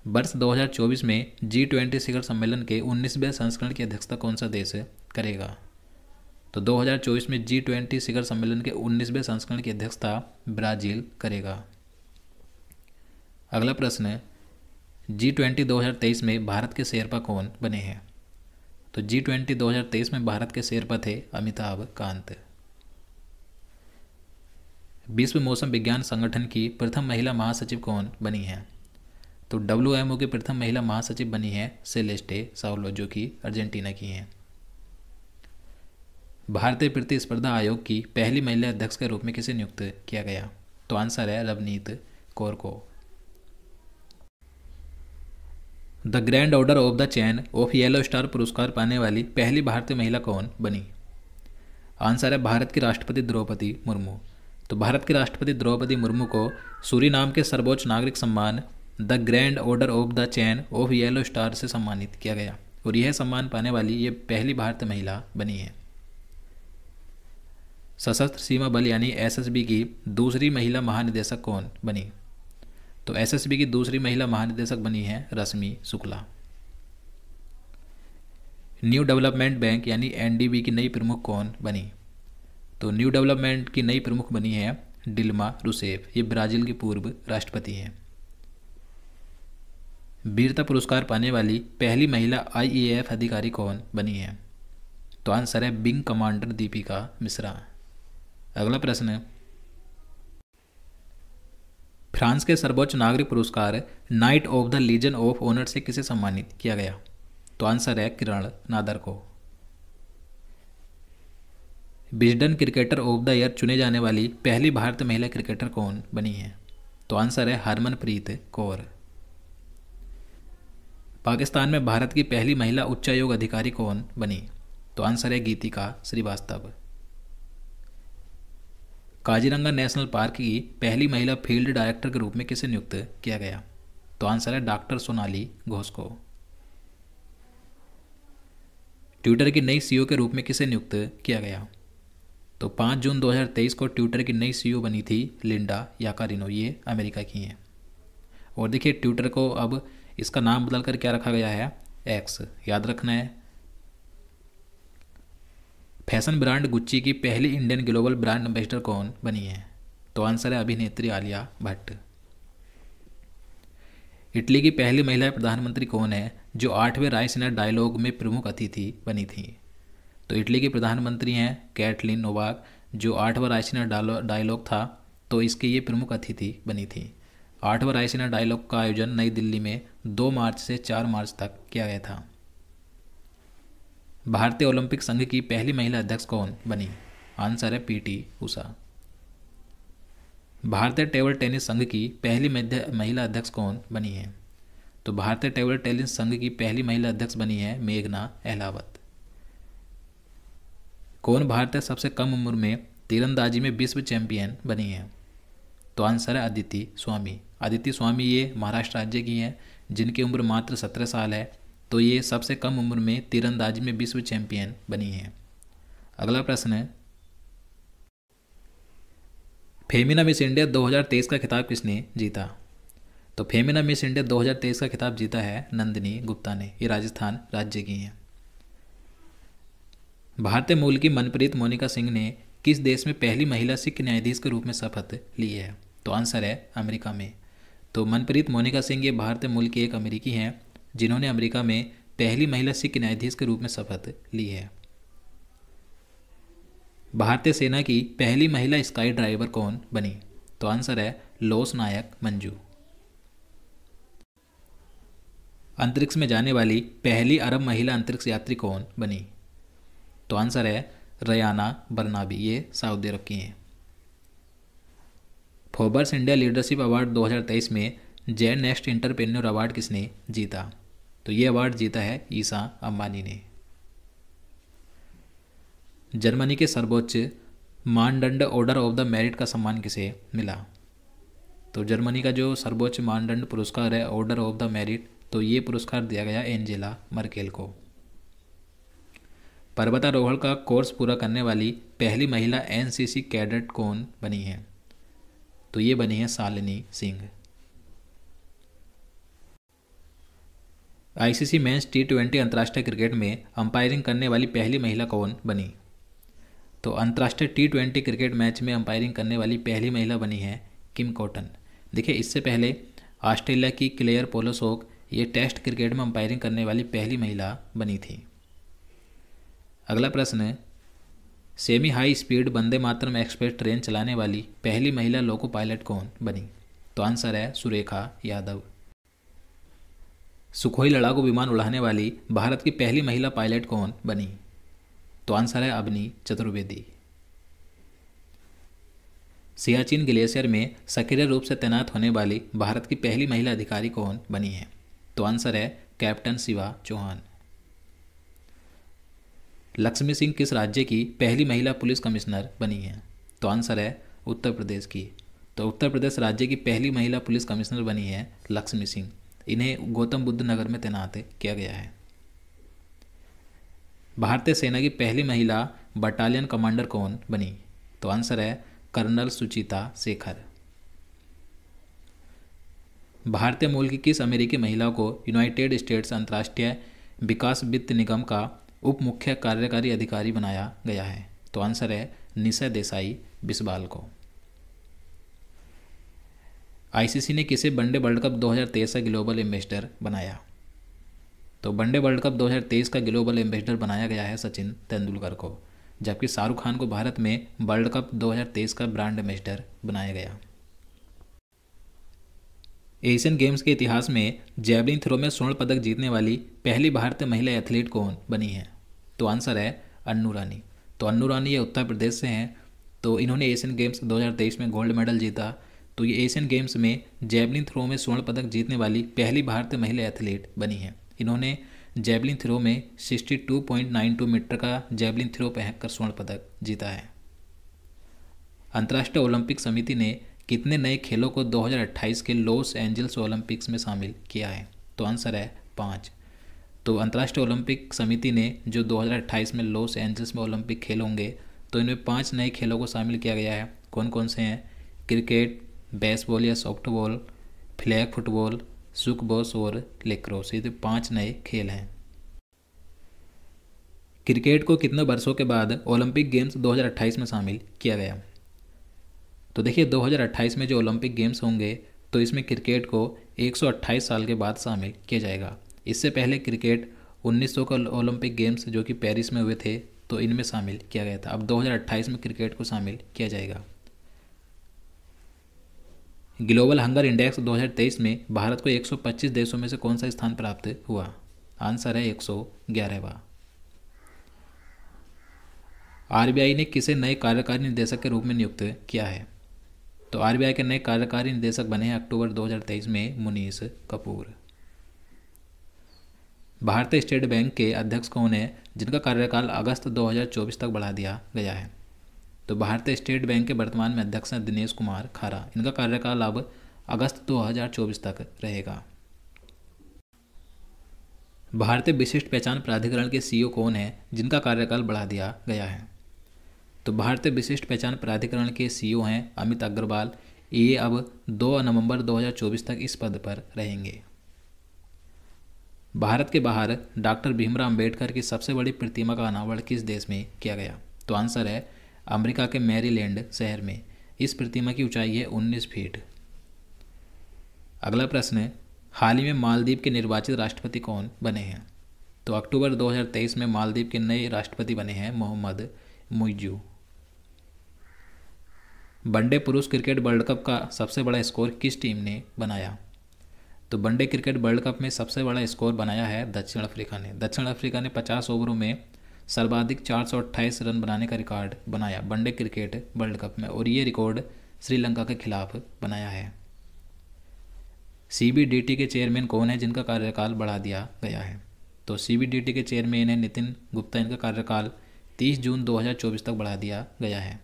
वर्ष 2024 में G20 शिखर सम्मेलन के 19वें संस्करण की अध्यक्षता कौन सा देश करेगा? तो 2024 में G20 शिखर सम्मेलन के 19वें संस्करण की अध्यक्षता ब्राज़ील करेगा। अगला प्रश्न है, G20 2023 में भारत के शेरपा कौन बने हैं? तो G20 2023 में भारत के शेरपा थे अमिताभ कांत। विश्व मौसम विज्ञान संगठन की प्रथम महिला महासचिव कौन बनी है? तो WMO की प्रथम महिला महासचिव बनी है सेलेस्टे साउलो, जो कि अर्जेंटीना की हैं। भारतीय प्रतिस्पर्धा आयोग की पहली महिला अध्यक्ष के रूप में किसे नियुक्त किया गया? तो आंसर है रवनीत कौर को। The grand order of the chain of yellow star पुरस्कार पाने वाली पहली भारतीय महिला कौन बनी? आंसर है भारत की राष्ट्रपति द्रौपदी मुर्मू। तो भारत के राष्ट्रपति द्रौपदी मुर्मू को सूरीनाम के सर्वोच्च नागरिक सम्मान the grand order of the chain of yellow star से सम्मानित किया गया और यह सम्मान पाने वाली ये पहली भारतीय महिला बनी है। सशस्त्र सीमा बल यानी SSB की दूसरी महिला महानिदेशक कौन बनी? तो SSB की दूसरी महिला महानिदेशक बनी है रश्मि शुक्ला। न्यू डेवलपमेंट बैंक यानी NDB की नई प्रमुख कौन बनी? तो न्यू डेवलपमेंट की नई प्रमुख बनी है डिल्मा रूसेफ। ये ब्राज़ील की पूर्व राष्ट्रपति हैं। वीरता पुरस्कार पाने वाली पहली महिला IAF अधिकारी कौन बनी है? तो आंसर है विंग कमांडर दीपिका मिश्रा। अगला प्रश्न है, फ्रांस के सर्वोच्च नागरिक पुरस्कार Knight of the Legion of Honour से किसे सम्मानित किया गया? तो आंसर है किरण नादर को। Wisden cricketer of the year चुने जाने वाली पहली भारतीय महिला क्रिकेटर कौन बनी है? तो आंसर है हरमनप्रीत कौर। पाकिस्तान में भारत की पहली महिला उच्चायोग अधिकारी कौन बनी? तो आंसर है गीतिका श्रीवास्तव। काजीरंगा नेशनल पार्क की पहली महिला फील्ड डायरेक्टर के रूप में किसे नियुक्त किया गया? तो आंसर है डॉक्टर सोनाली घोष को। ट्विटर की नई CEO के रूप में किसे नियुक्त किया गया? तो 5 जून 2023 को ट्विटर की नई CEO बनी थी लिंडा याकारिनो। ये अमेरिका की हैं। और देखिए, ट्विटर को अब इसका नाम बदलकर क्या रखा गया है? X। याद रखना है। फैशन ब्रांड गुच्ची की पहली इंडियन ग्लोबल ब्रांड एम्बेसडर कौन बनी है? तो आंसर है अभिनेत्री आलिया भट्ट। इटली की पहली महिला प्रधानमंत्री कौन है जो 8वें रायसीना डायलॉग में प्रमुख अतिथि बनी थी? तो इटली की प्रधानमंत्री हैं कैटलिन नोवाक, जो 8वां रायसीना डायलॉग था तो इसके ये प्रमुख अतिथि बनी थी। 8वां रायसीना डायलॉग का आयोजन नई दिल्ली में 2 मार्च से 4 मार्च तक किया गया था। भारतीय ओलंपिक संघ की पहली महिला अध्यक्ष कौन बनी? आंसर है PT उषा। भारतीय टेबल टेनिस संघ की पहली महिला अध्यक्ष कौन बनी है? तो भारतीय टेबल टेनिस संघ की पहली महिला अध्यक्ष बनी है मेघना अहलावत। कौन भारत सबसे कम उम्र में तीरंदाजी में विश्व चैंपियन बनी हैं? तो आंसर है अदिति स्वामी। अदिति स्वामी ये महाराष्ट्र राज्य की हैं, जिनकी उम्र मात्र 17 साल है। तो ये सबसे कम उम्र में तीरंदाजी में विश्व चैंपियन बनी हैं। अगला प्रश्न है, फेमिना मिस इंडिया 2023 का खिताब किसने जीता? तो फेमिना मिस इंडिया 2023 का खिताब जीता है नंदिनी गुप्ता ने। ये राजस्थान राज्य की हैं। भारतीय मूल की मनप्रीत मोनिका सिंह ने किस देश में पहली महिला सिख न्यायाधीश के रूप में शपथ ली है? तो आंसर है अमेरिका में। तो मनप्रीत मोनिका सिंह ये भारतीय मूल की एक अमेरिकी हैं, जिन्होंने अमेरिका में पहली महिला सिख न्यायाधीश के रूप में शपथ ली है। भारतीय सेना की पहली महिला स्काई ड्राइवर कौन बनी? तो आंसर है लोस नायक मंजू। अंतरिक्ष में जाने वाली पहली अरब महिला अंतरिक्ष यात्री कौन बनी? तो आंसर है रयाना बरनाबी। ये सऊदी अरब की हैं। फोर्ब्स इंडिया लीडरशिप अवार्ड 2023 में जेन नेक्स्ट इंटरप्रेन्योर अवार्ड किसने जीता? तो ये अवार्ड जीता है ईसा अंबानी ने। जर्मनी के सर्वोच्च मानदंड ऑर्डर ऑफ द मेरिट का सम्मान किसे मिला? तो जर्मनी का जो सर्वोच्च मानदंड पुरस्कार है ऑर्डर ऑफ द मेरिट, तो ये पुरस्कार दिया गया एंजेला मर्केल को। पर्वतारोहण का कोर्स पूरा करने वाली पहली महिला एनसीसी कैडेट कौन बनी है? तो ये बनी है Shalini Singh. ICC men's T20 अंतर्राष्ट्रीय क्रिकेट में अंपायरिंग करने वाली पहली महिला कौन बनी? तो अंतर्राष्ट्रीय T20 क्रिकेट मैच में अंपायरिंग करने वाली पहली महिला बनी है किम कॉटन। देखिए, इससे पहले ऑस्ट्रेलिया की क्लेयर पोलोसोक ये टेस्ट क्रिकेट में अंपायरिंग करने वाली पहली महिला बनी थी। अगला प्रश्न है, semi high speed Vande Mataram express train चलाने वाली पहली महिला लोको पायलट कौन बनी? तो आंसर है सुरेखा यादव। सुखोई लड़ाकू विमान उड़ाने वाली भारत की पहली महिला पायलट कौन बनी? तो आंसर है अवनी चतुर्वेदी। सियाचिन ग्लेशियर में सक्रिय रूप से तैनात होने वाली भारत की पहली महिला अधिकारी कौन बनी है? तो आंसर है कैप्टन शिवा चौहान। लक्ष्मी सिंह किस राज्य की पहली महिला पुलिस कमिश्नर बनी है? तो आंसर है उत्तर प्रदेश की। तो उत्तर प्रदेश राज्य की पहली महिला पुलिस कमिश्नर बनी है लक्ष्मी सिंह। इन्हें गौतम बुद्ध नगर में तैनात किया गया है। भारतीय सेना की पहली महिला बटालियन कमांडर कौन बनी? तो आंसर है कर्नल सुचिता शेखर। भारतीय मूल की किस अमेरिकी महिला को यूनाइटेड स्टेट्स अंतर्राष्ट्रीय विकास वित्त निगम का उप मुख्य कार्यकारी अधिकारी बनाया गया है? तो आंसर है निशा देसाई बिस्वाल को। आईसीसी ने किसे वनडे वर्ल्ड कप 2023 का ग्लोबल एम्बेसडर बनाया? तो वनडे वर्ल्ड कप 2023 का ग्लोबल एम्बेसडर बनाया गया है सचिन तेंदुलकर को, जबकि शाहरुख खान को भारत में वर्ल्ड कप 2023 का ब्रांड एम्बेसडर बनाया गया। एशियन गेम्स के इतिहास में जैवलिन थ्रो में स्वर्ण पदक जीतने वाली पहली भारतीय महिला एथलीट कौन बनी है? तो आंसर है अन्नू रानी। तो अन्नू रानी ये उत्तर प्रदेश से हैं। तो इन्होंने एशियन गेम्स 2023 में गोल्ड मेडल जीता। तो ये एशियन गेम्स में जैवलिन थ्रो में स्वर्ण पदक जीतने वाली पहली भारतीय महिला एथलीट बनी है। इन्होंने जैवलिन थ्रो में 62.92 मीटर का जैवलिन थ्रो फेंककर स्वर्ण पदक जीता है। अंतर्राष्ट्रीय ओलंपिक समिति ने कितने नए खेलों को 2028 के लॉस एंजल्स ओलंपिक्स में शामिल किया है? तो आंसर है 5। तो अंतर्राष्ट्रीय ओलंपिक समिति ने जो 2028 में लॉस एंजल्स में ओलंपिक खेल होंगे, तो इनमें 5 नए खेलों को शामिल किया गया है। कौन कौन से हैं? क्रिकेट, बेसबॉल या सॉफ्टबॉल, फ्लैग फुटबॉल, सुकबॉस और लेक्रोस। ये 5 नए खेल हैं। क्रिकेट को कितने वर्षों के बाद ओलंपिक गेम्स 2028 में शामिल किया गया? तो देखिए, 2028 में जो ओलंपिक गेम्स होंगे, तो इसमें क्रिकेट को 128 साल के बाद शामिल किया जाएगा। इससे पहले क्रिकेट 1900 का ओलंपिक गेम्स जो कि पेरिस में हुए थे, तो इनमें शामिल किया गया था। अब 2028 में क्रिकेट को शामिल किया जाएगा। ग्लोबल हंगर इंडेक्स 2023 में भारत को 125 देशों में से कौन सा स्थान प्राप्त हुआ? आंसर है 111वां। आरबीआई ने किसे नए कार्यकारी निदेशक के रूप में नियुक्त किया है? तो आरबीआई के नए कार्यकारी निदेशक बने हैं अक्टूबर 2023 में मुनीश कपूर। भारतीय स्टेट बैंक के अध्यक्ष कौन है जिनका कार्यकाल अगस्त 2024 तक बढ़ा दिया गया है? तो भारतीय स्टेट बैंक के वर्तमान में अध्यक्ष हैं दिनेश कुमार खारा। इनका कार्यकाल अब अगस्त 2024 तक रहेगा। भारतीय विशिष्ट पहचान प्राधिकरण के सीईओ कौन है जिनका कार्यकाल बढ़ा दिया गया है? तो भारतीय विशिष्ट पहचान प्राधिकरण के सीईओ हैं अमित अग्रवाल। ये अब 2 नवंबर 2024 तक इस पद पर रहेंगे। भारत के बाहर डॉक्टर भीमराव अंबेडकर की सबसे बड़ी प्रतिमा का अनावरण किस देश में किया गया? तो आंसर है अमेरिका के मैरीलैंड शहर में। इस प्रतिमा की ऊंचाई है 19 फीट। अगला प्रश्न है, हाल ही में मालदीव के निर्वाचित राष्ट्रपति कौन बने हैं? तो अक्टूबर 2023 में मालदीव के नए राष्ट्रपति बने हैं मोहम्मद मुइज़ू। वनडे पुरुष क्रिकेट वर्ल्ड कप का सबसे बड़ा स्कोर किस टीम ने बनाया? तो वनडे क्रिकेट वर्ल्ड कप में सबसे बड़ा स्कोर बनाया है दक्षिण अफ्रीका ने। दक्षिण अफ्रीका ने 50 ओवरों में सर्वाधिक 428 रन बनाने का रिकॉर्ड बनाया वनडे क्रिकेट वर्ल्ड कप में, और ये रिकॉर्ड श्रीलंका के खिलाफ बनाया है। सीबीडीटी के चेयरमैन कौन है जिनका कार्यकाल बढ़ा दिया गया है? तो सीबीडीटी के चेयरमैन है नितिन गुप्ता। इनका कार्यकाल 30 जून 2024 तक बढ़ा दिया गया है।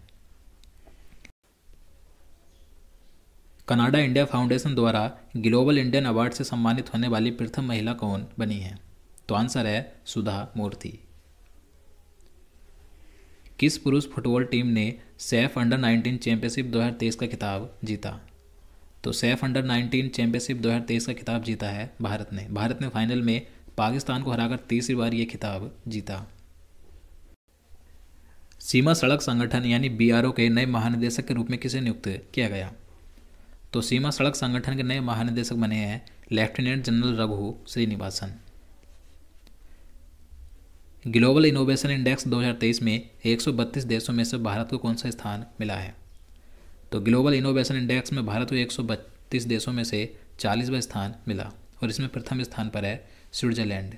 कनाडा इंडिया फाउंडेशन द्वारा ग्लोबल इंडियन अवार्ड से सम्मानित होने वाली प्रथम महिला कौन बनी है? तो आंसर है सुधा मूर्ति। किस पुरुष फुटबॉल टीम ने सैफ अंडर 19 चैंपियनशिप 2023 का खिताब जीता? तो सैफ अंडर 19 चैंपियनशिप 2023 का खिताब जीता है भारत ने। भारत ने फाइनल में पाकिस्तान को हराकर तीसरी बार ये खिताब जीता। सीमा सड़क संगठन यानी बीआरओ के नए महानिदेशक के रूप में किसे नियुक्त किया गया? तो सीमा सड़क संगठन के नए महानिदेशक बने हैं lieutenant general Raghu Srinivasan. Global innovation index 2023 में 132 देशों में से भारत को कौन सा स्थान मिला है? तो ग्लोबल इनोवेशन इंडेक्स में भारत को 132 देशों में से 40वां स्थान मिला, और इसमें प्रथम स्थान पर है स्विट्जरलैंड।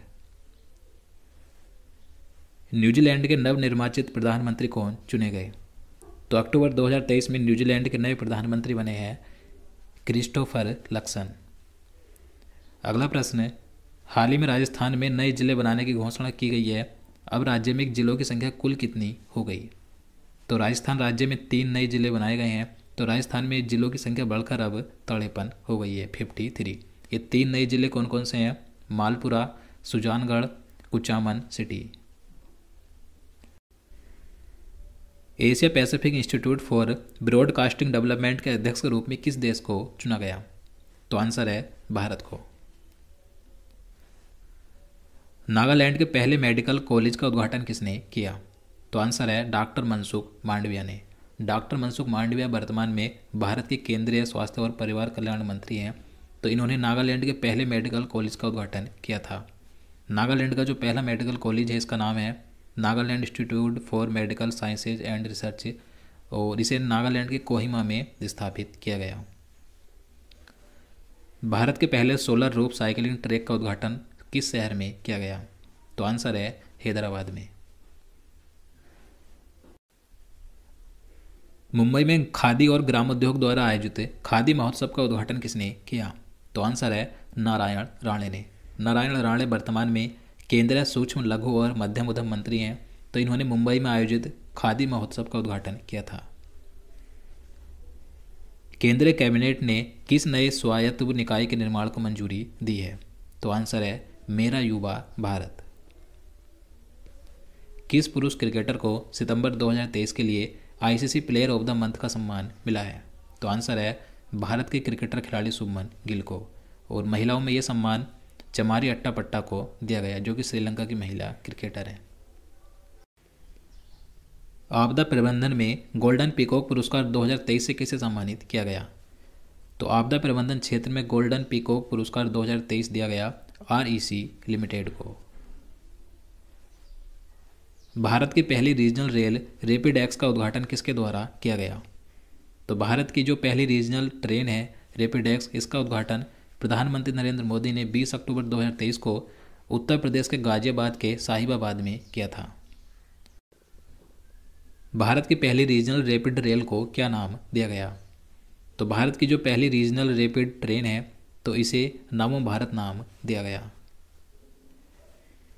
न्यूजीलैंड के नवनिर्वाचित प्रधानमंत्री कौन चुने गए? तो अक्टूबर 2023 में न्यूजीलैंड के नए प्रधानमंत्री बने हैं क्रिस्टोफर लक्सन। अगला प्रश्न है, हाल ही में राजस्थान में नए जिले बनाने की घोषणा की गई है। अब राज्य में जिलों की संख्या कुल कितनी हो गई? तो राजस्थान राज्य में 3 नए जिले बनाए गए हैं। तो राजस्थान में जिलों की संख्या बढ़कर अब 53 हो गई है, 53। ये 3 नए जिले कौन कौन से हैं? Malpura, Sujangarh, Kuchaman city. Asia Pacific institute for broadcasting development के अध्यक्ष के रूप में किस देश को चुना गया? तो आंसर है भारत को। नागालैंड के पहले मेडिकल कॉलेज का उद्घाटन किसने किया? तो आंसर है डॉक्टर मनसुख मांडविया ने। डॉक्टर मनसुख मांडविया वर्तमान में भारत के केंद्रीय स्वास्थ्य और परिवार कल्याण मंत्री हैं। तो इन्होंने नागालैंड के पहले मेडिकल कॉलेज का उद्घाटन किया था। नागालैंड का जो पहला मेडिकल कॉलेज है इसका नाम है Nagaland institute for medical sciences and research, और इसे नागालैंड के कोहिमा में स्थापित किया गया। भारत के पहले सोलर रूफ साइकिलिंग ट्रैक का उद्घाटन किस शहर में किया गया? तो आंसर है हैदराबाद में। मुंबई में खादी और ग्रामोद्योग द्वारा आयोजित खादी महोत्सव का उद्घाटन किसने किया? तो आंसर है नारायण राणे ने। नारायण राणे वर्तमान में केंद्रीय सूक्ष्म लघु और मध्यम उद्यम मंत्री हैं। तो इन्होंने मुंबई में आयोजित खादी महोत्सव का उद्घाटन किया था। केंद्रीय कैबिनेट ने किस नए स्वायत्त निकाय के निर्माण को मंजूरी दी है? तो आंसर है मेरा युवा भारत। किस पुरुष क्रिकेटर को सितंबर 2023 के लिए ICC player of the month का सम्मान मिला है? तो आंसर है भारत के क्रिकेटर खिलाड़ी शुभमन गिल को। और महिलाओं में यह सम्मान चमारी अट्टापट्टा को दिया गया, जो कि श्रीलंका की महिला क्रिकेटर हैं। आपदा प्रबंधन में गोल्डन पीकॉक पुरस्कार 2023 से किसे सम्मानित किया गया? तो आपदा प्रबंधन क्षेत्र में गोल्डन पीकॉक पुरस्कार 2023 दिया गया आरईसी लिमिटेड को। भारत की पहली रीजनल रेल रैपिड एक्स का उद्घाटन किसके द्वारा किया गया? तो भारत की जो पहली रीजनल ट्रेन है रैपिड एक्स, इसका उद्घाटन प्रधानमंत्री नरेंद्र मोदी ने 20 अक्टूबर 2023 को उत्तर प्रदेश के गाजियाबाद के साहिबाबाद में किया था। भारत की पहली रीजनल रैपिड रेल को क्या नाम दिया गया? तो भारत की जो पहली रीजनल रैपिड ट्रेन है तो इसे नमो भारत नाम दिया गया।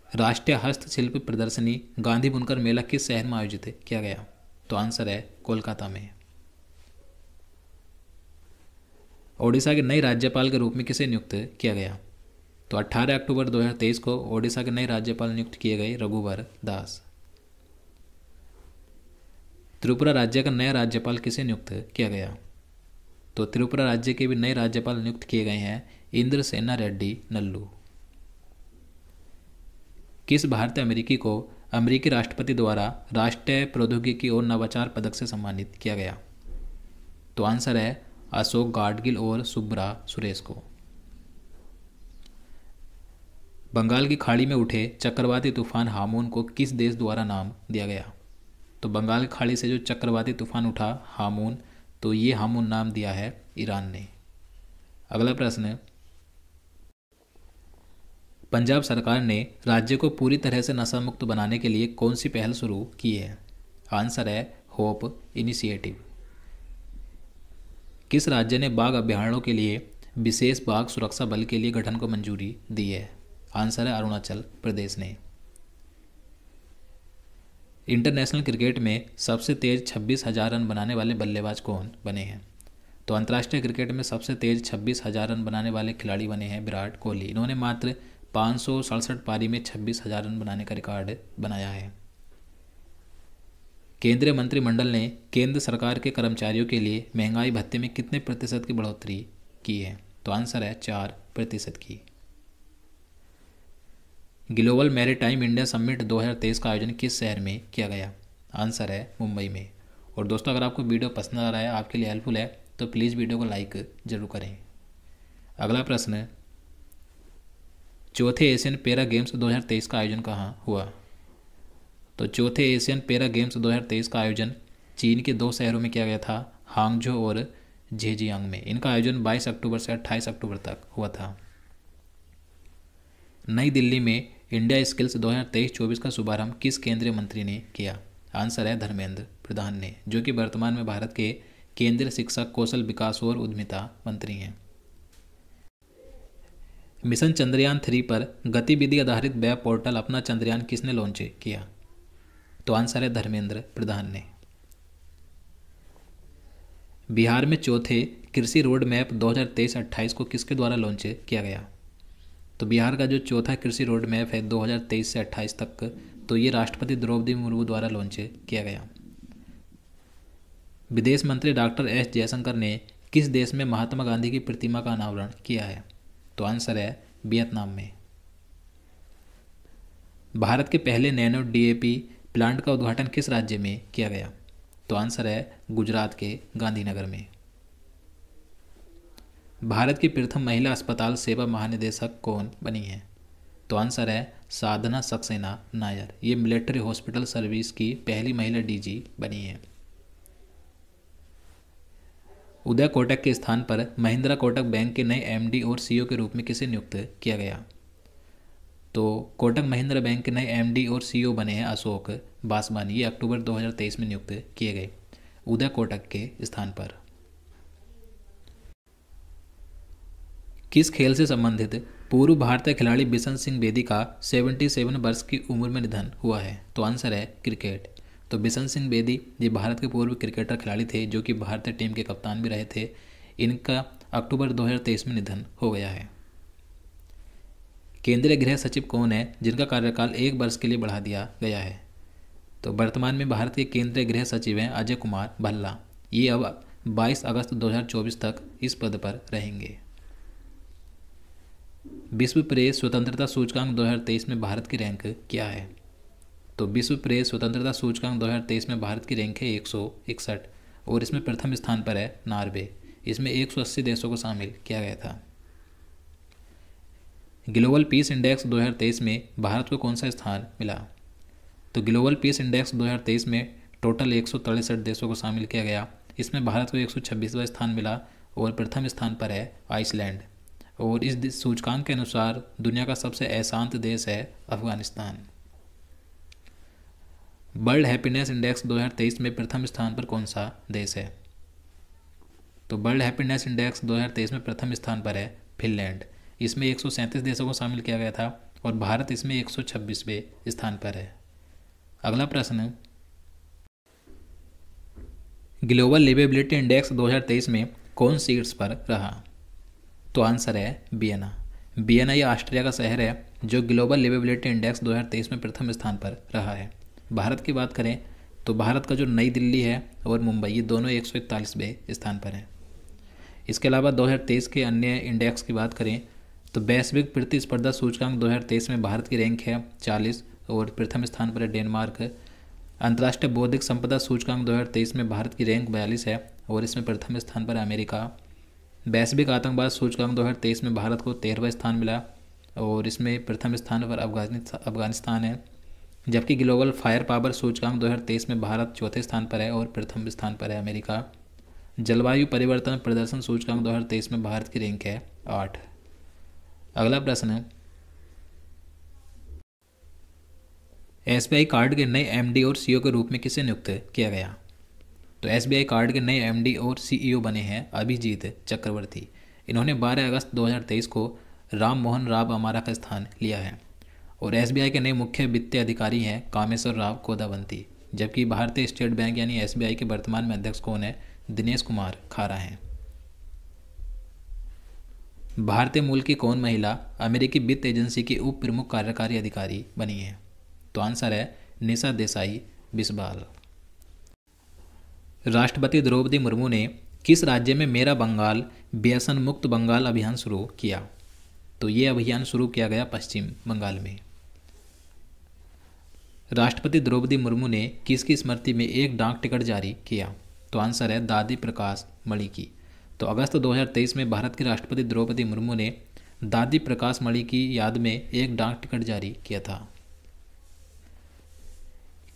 राष्ट्रीय हस्तशिल्प प्रदर्शनी गांधी बुनकर मेला किस शहर में आयोजित किया गया? तो आंसर है कोलकाता में। ओडिशा के नए राज्यपाल के रूप में किसे नियुक्त किया गया? तो 18 अक्टूबर 2023 को ओडिशा के नए राज्यपाल नियुक्त किए गए रघुवर दास। त्रिपुरा राज्य का नया राज्यपाल किसे नियुक्त किया गया? तो त्रिपुरा राज्य के भी नए राज्यपाल नियुक्त किए गए हैं इंद्रसेना रेड्डी नल्लू। किस भारतीय अमेरिकी को अमेरिकी राष्ट्रपति द्वारा राष्ट्रीय प्रौद्योगिकी और नवाचार पदक से सम्मानित किया गया? तो आंसर है अशोक गाडगिल और सुब्रा सुरेश को। बंगाल की खाड़ी में उठे चक्रवाती तूफान हामून को किस देश द्वारा नाम दिया गया? तो बंगाल की खाड़ी से जो चक्रवाती तूफान उठा हामून, तो ये हामून नाम दिया है ईरान ने। अगला प्रश्न, पंजाब सरकार ने राज्य को पूरी तरह से नशा मुक्त बनाने के लिए कौन सी पहल शुरू की है? आंसर है होप इनिशिएटिव। किस राज्य ने बाघ अभयारण्यों के लिए विशेष बाघ सुरक्षा बल के लिए गठन को मंजूरी दी है? आंसर है अरुणाचल प्रदेश ने। इंटरनेशनल क्रिकेट में सबसे तेज 26,000 रन बनाने वाले बल्लेबाज कौन बने हैं? तो अंतर्राष्ट्रीय क्रिकेट में सबसे तेज 26,000 रन बनाने वाले खिलाड़ी बने हैं विराट कोहली। इन्होंने मात्र 567 पारी में 26,000 रन बनाने का रिकॉर्ड बनाया है। केंद्रीय मंत्रिमंडल ने केंद्र सरकार के कर्मचारियों के लिए महंगाई भत्ते में कितने प्रतिशत की बढ़ोतरी की है? तो आंसर है 4% की। ग्लोबल मैरीटाइम इंडिया समिट 2023 का आयोजन किस शहर में किया गया? आंसर है मुंबई में। और दोस्तों, अगर आपको वीडियो पसंद आ रहा है, आपके लिए हेल्पफुल है, तो प्लीज़ वीडियो को लाइक जरूर करें। अगला प्रश्न, चौथे एशियन पैरा गेम्स 2023 का आयोजन कहाँ हुआ? तो चौथे एशियन पैरा गेम्स 2023 का आयोजन चीन के 2 शहरों में किया गया था, हांगझो और झेजियांग में। इनका आयोजन 22 अक्टूबर से 28 अक्टूबर तक हुआ था। नई दिल्ली में इंडिया स्किल्स 2023-24 का शुभारंभ किस केंद्रीय मंत्री ने किया? आंसर है धर्मेंद्र प्रधान ने, जो कि वर्तमान में भारत के केंद्रीय शिक्षा, कौशल विकास और उद्यमिता मंत्री हैं। मिशन चंद्रयान 3 पर गतिविधि आधारित वेब पोर्टल अपना चंद्रयान किसने लॉन्च किया? तो आंसर है धर्मेंद्र प्रधान ने। बिहार में चौथे कृषि रोड मैप 2023-28 को किसके द्वारा लॉन्च किया गया? तो बिहार का जो चौथा कृषि रोड मैप है 2023 से 28 तक, तो ये राष्ट्रपति द्रौपदी मुर्मू द्वारा लॉन्च किया गया। विदेश मंत्री डॉक्टर एस जयशंकर ने किस देश में महात्मा गांधी की प्रतिमा का अनावरण किया है? तो आंसर है वियतनाम में। भारत के पहले नैनो डीएपी प्लांट का उद्घाटन किस राज्य में किया गया? तो आंसर है गुजरात के गांधीनगर में। भारत की प्रथम महिला अस्पताल सेवा महानिदेशक कौन बनी है? तो आंसर है साधना सक्सेना नायर। ये मिलिट्री हॉस्पिटल सर्विस की पहली महिला डीजी बनी है। उदय कोटक के स्थान पर महिंद्रा कोटक बैंक के नए एमडी और सीईओ के रूप में किसे नियुक्त किया गया? तो कोटक महिंद्रा बैंक के नए एमडी और सीईओ बने हैं अशोक बासवानी। ये अक्टूबर 2023 में नियुक्त किए गए उदय कोटक के स्थान पर। किस खेल से संबंधित पूर्व भारतीय खिलाड़ी बिशन सिंह बेदी का 77 वर्ष की उम्र में निधन हुआ है? तो आंसर है क्रिकेट। तो बिशन सिंह बेदी ये भारत के पूर्व क्रिकेटर खिलाड़ी थे, जो कि भारतीय टीम के कप्तान भी रहे थे। इनका अक्टूबर 2023 में निधन हो गया है। केंद्रीय गृह सचिव कौन है जिनका कार्यकाल 1 वर्ष के लिए बढ़ा दिया गया है? तो वर्तमान में भारत के केंद्रीय गृह सचिव हैं अजय कुमार भल्ला। ये अब 22 अगस्त 2024 तक इस पद पर रहेंगे। विश्व प्रेस स्वतंत्रता सूचकांक 2023 में भारत की रैंक क्या है? तो विश्व प्रेस स्वतंत्रता सूचकांक 2023 में भारत की रैंक है 161 और इसमें प्रथम स्थान पर है नॉर्वे। इसमें 180 देशों को शामिल किया गया था। ग्लोबल पीस इंडेक्स 2023 में भारत को कौन सा स्थान मिला? तो ग्लोबल पीस इंडेक्स 2023 में टोटल 163 देशों को शामिल किया गया। इसमें भारत को 126वां स्थान मिला और प्रथम स्थान पर है आइसलैंड। और इस सूचकांक के अनुसार दुनिया का सबसे अशांत देश है अफगानिस्तान। वर्ल्ड हैप्पीनेस इंडेक्स 2023 में प्रथम स्थान पर कौन सा देश है? तो वर्ल्ड हैप्पीनेस इंडेक्स 2023 में प्रथम स्थान पर है फिनलैंड। इसमें 137 देशों को शामिल किया गया था और भारत इसमें 126वें स्थान पर है। अगला प्रश्न, ग्लोबल लिवेबिलिटी इंडेक्स 2023 में कौन शीर्ष पर रहा? तो आंसर है वियना। वियना ये ऑस्ट्रिया का शहर है जो ग्लोबल लिवेबिलिटी इंडेक्स 2023 में प्रथम स्थान पर रहा है। भारत की बात करें तो भारत का जो नई दिल्ली है और मुंबई, ये दोनों 141वें स्थान पर हैं। इसके अलावा 2023 के अन्य इंडेक्स की बात करें तो वैश्विक प्रतिस्पर्धा सूचकांक 2023 में भारत की रैंक है 40 और प्रथम स्थान पर है डेनमार्क। अंतर्राष्ट्रीय बौद्धिक संपदा सूचकांक 2023 में भारत की रैंक 42 है और इसमें प्रथम स्थान पर है अमेरिका। वैश्विक आतंकवाद सूचकांक 2023 में भारत को 13वां स्थान मिला और इसमें प्रथम स्थान पर अफगानिस्तान है। जबकि ग्लोबल फायर पावर सूचकांक 2023 में भारत चौथे स्थान पर है और प्रथम स्थान पर है अमेरिका। जलवायु परिवर्तन प्रदर्शन सूचकांक 2023 में भारत की रैंक है 8। अगला प्रश्न है, एसबीआई कार्ड के नए एमडी और सीईओ के रूप में किसे नियुक्त किया गया? तो एसबीआई कार्ड के नए एमडी और सीईओ बने हैं अभिजीत चक्रवर्ती। इन्होंने 12 अगस्त 2023 को राम मोहन राव अमारा का स्थान लिया है। और एसबीआई के नए मुख्य वित्तीय अधिकारी हैं कामेश्वर राव कोदावंती। जबकि भारतीय स्टेट बैंक यानी एसबीआई के वर्तमान में अध्यक्ष कौन है? दिनेश कुमार खारा हैं। भारतीय मूल की कौन महिला अमेरिकी वित्त एजेंसी की उप प्रमुख कार्यकारी अधिकारी बनी है? तो आंसर है निशा देसाई बिस्वाल। राष्ट्रपति द्रौपदी मुर्मू ने किस राज्य में मेरा बंगाल व्यसन मुक्त बंगाल अभियान शुरू किया? तो ये अभियान शुरू किया गया पश्चिम बंगाल में। राष्ट्रपति द्रौपदी मुर्मू ने किसकी स्मृति में एक डाक टिकट जारी किया? तो आंसर है दादी प्रकाश मणि की। तो अगस्त 2023 में भारत की राष्ट्रपति द्रौपदी मुर्मू ने दादी प्रकाश मणि की याद में एक डाक टिकट जारी किया था।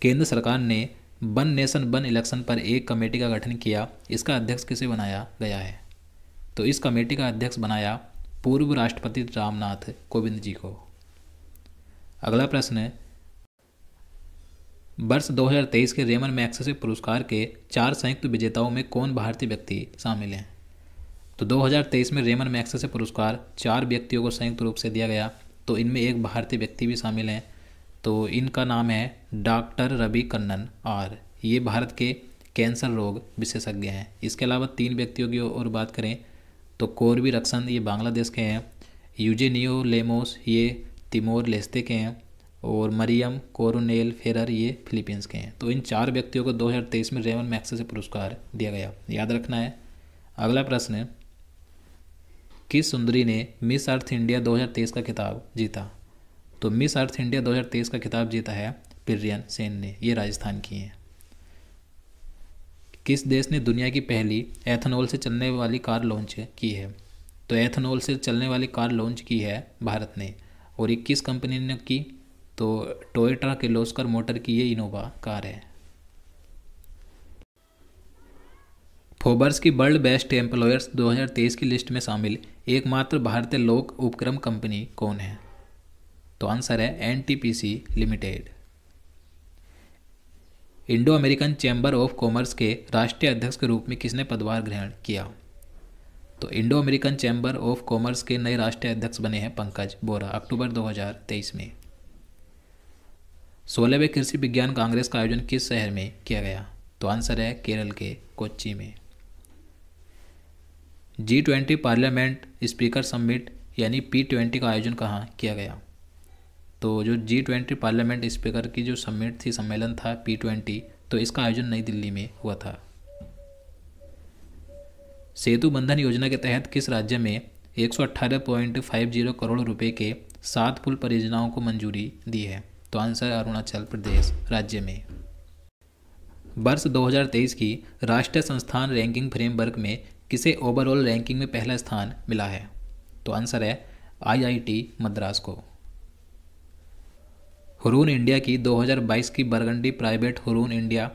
केंद्र सरकार ने वन नेशन वन इलेक्शन पर एक कमेटी का गठन किया। इसका अध्यक्ष किसे बनाया गया है? तो इस कमेटी का अध्यक्ष बनाया पूर्व राष्ट्रपति रामनाथ कोविंद जी को। अगला प्रश्न है, वर्ष 2023 के रेमन मैग्सेसे पुरस्कार के 4 संयुक्त विजेताओं में कौन भारतीय व्यक्ति शामिल हैं? तो 2023 में रेमन मैग्सेसे पुरस्कार 4 व्यक्तियों को संयुक्त रूप से दिया गया। तो इनमें एक भारतीय व्यक्ति भी शामिल हैं। तो इनका नाम है डॉक्टर रवि कन्नन और ये भारत के कैंसर रोग विशेषज्ञ हैं। इसके अलावा 3 व्यक्तियों की और बात करें तो कोरबी रक्सन ये बांग्लादेश के हैं, यूजेनियो लेमोस ये तिमोर लेस्ते के हैं और मरियम कोरोनेल फेरर ये फिलीपींस के हैं। तो इन 4 व्यक्तियों को 2023 में रेमन मैग्सेसे पुरस्कार दिया गया, याद रखना है। अगला प्रश्न है, किस सुंदरी ने मिस अर्थ इंडिया 2023 का खिताब जीता? तो मिस अर्थ इंडिया 2023 का खिताब जीता है प्रियन सेन ने, ये राजस्थान की हैं। किस देश ने दुनिया की पहली एथेनॉल से चलने वाली कार लॉन्च की है? तो एथेनॉल से चलने वाली कार लॉन्च की है भारत ने। और ये किस कंपनी ने की? तो टोयोटा किर्लोस्कर मोटर की ये इनोवा कार है। फोर्ब्स की वर्ल्ड बेस्ट एम्प्लॉयर्स 2023 की लिस्ट में शामिल एकमात्र भारतीय लोक उपक्रम कंपनी कौन है? तो आंसर है NTPC limited. Indo American chamber of commerce के राष्ट्रीय अध्यक्ष के रूप में किसने पदभार ग्रहण किया? तो Indo American chamber of commerce के नए राष्ट्रीय अध्यक्ष बने हैं पंकज बोरा अक्टूबर 2023 में। 16वें कृषि विज्ञान कांग्रेस का आयोजन किस शहर में किया गया? तो आंसर है केरल के कोच्चि में। G20 पार्लियामेंट स्पीकर समिट यानी P20 का आयोजन कहाँ किया गया? तो जो G20 पार्लियामेंट स्पीकर की जो समिट थी, सम्मेलन था P20, तो इसका आयोजन नई दिल्ली में हुआ था। सेतु बंधन योजना के तहत किस राज्य में 118.50 करोड़ रुपए के 7 पुल परियोजनाओं को मंजूरी दी है? तो आंसर अरुणाचल प्रदेश राज्य में। वर्ष 2023 की राष्ट्रीय संस्थान रैंकिंग फ्रेमवर्क में किसे ओवरऑल रैंकिंग में पहला स्थान मिला है? तो आंसर है IIT मद्रास को। हुरून इंडिया की 2022 की burgundy private Hurun India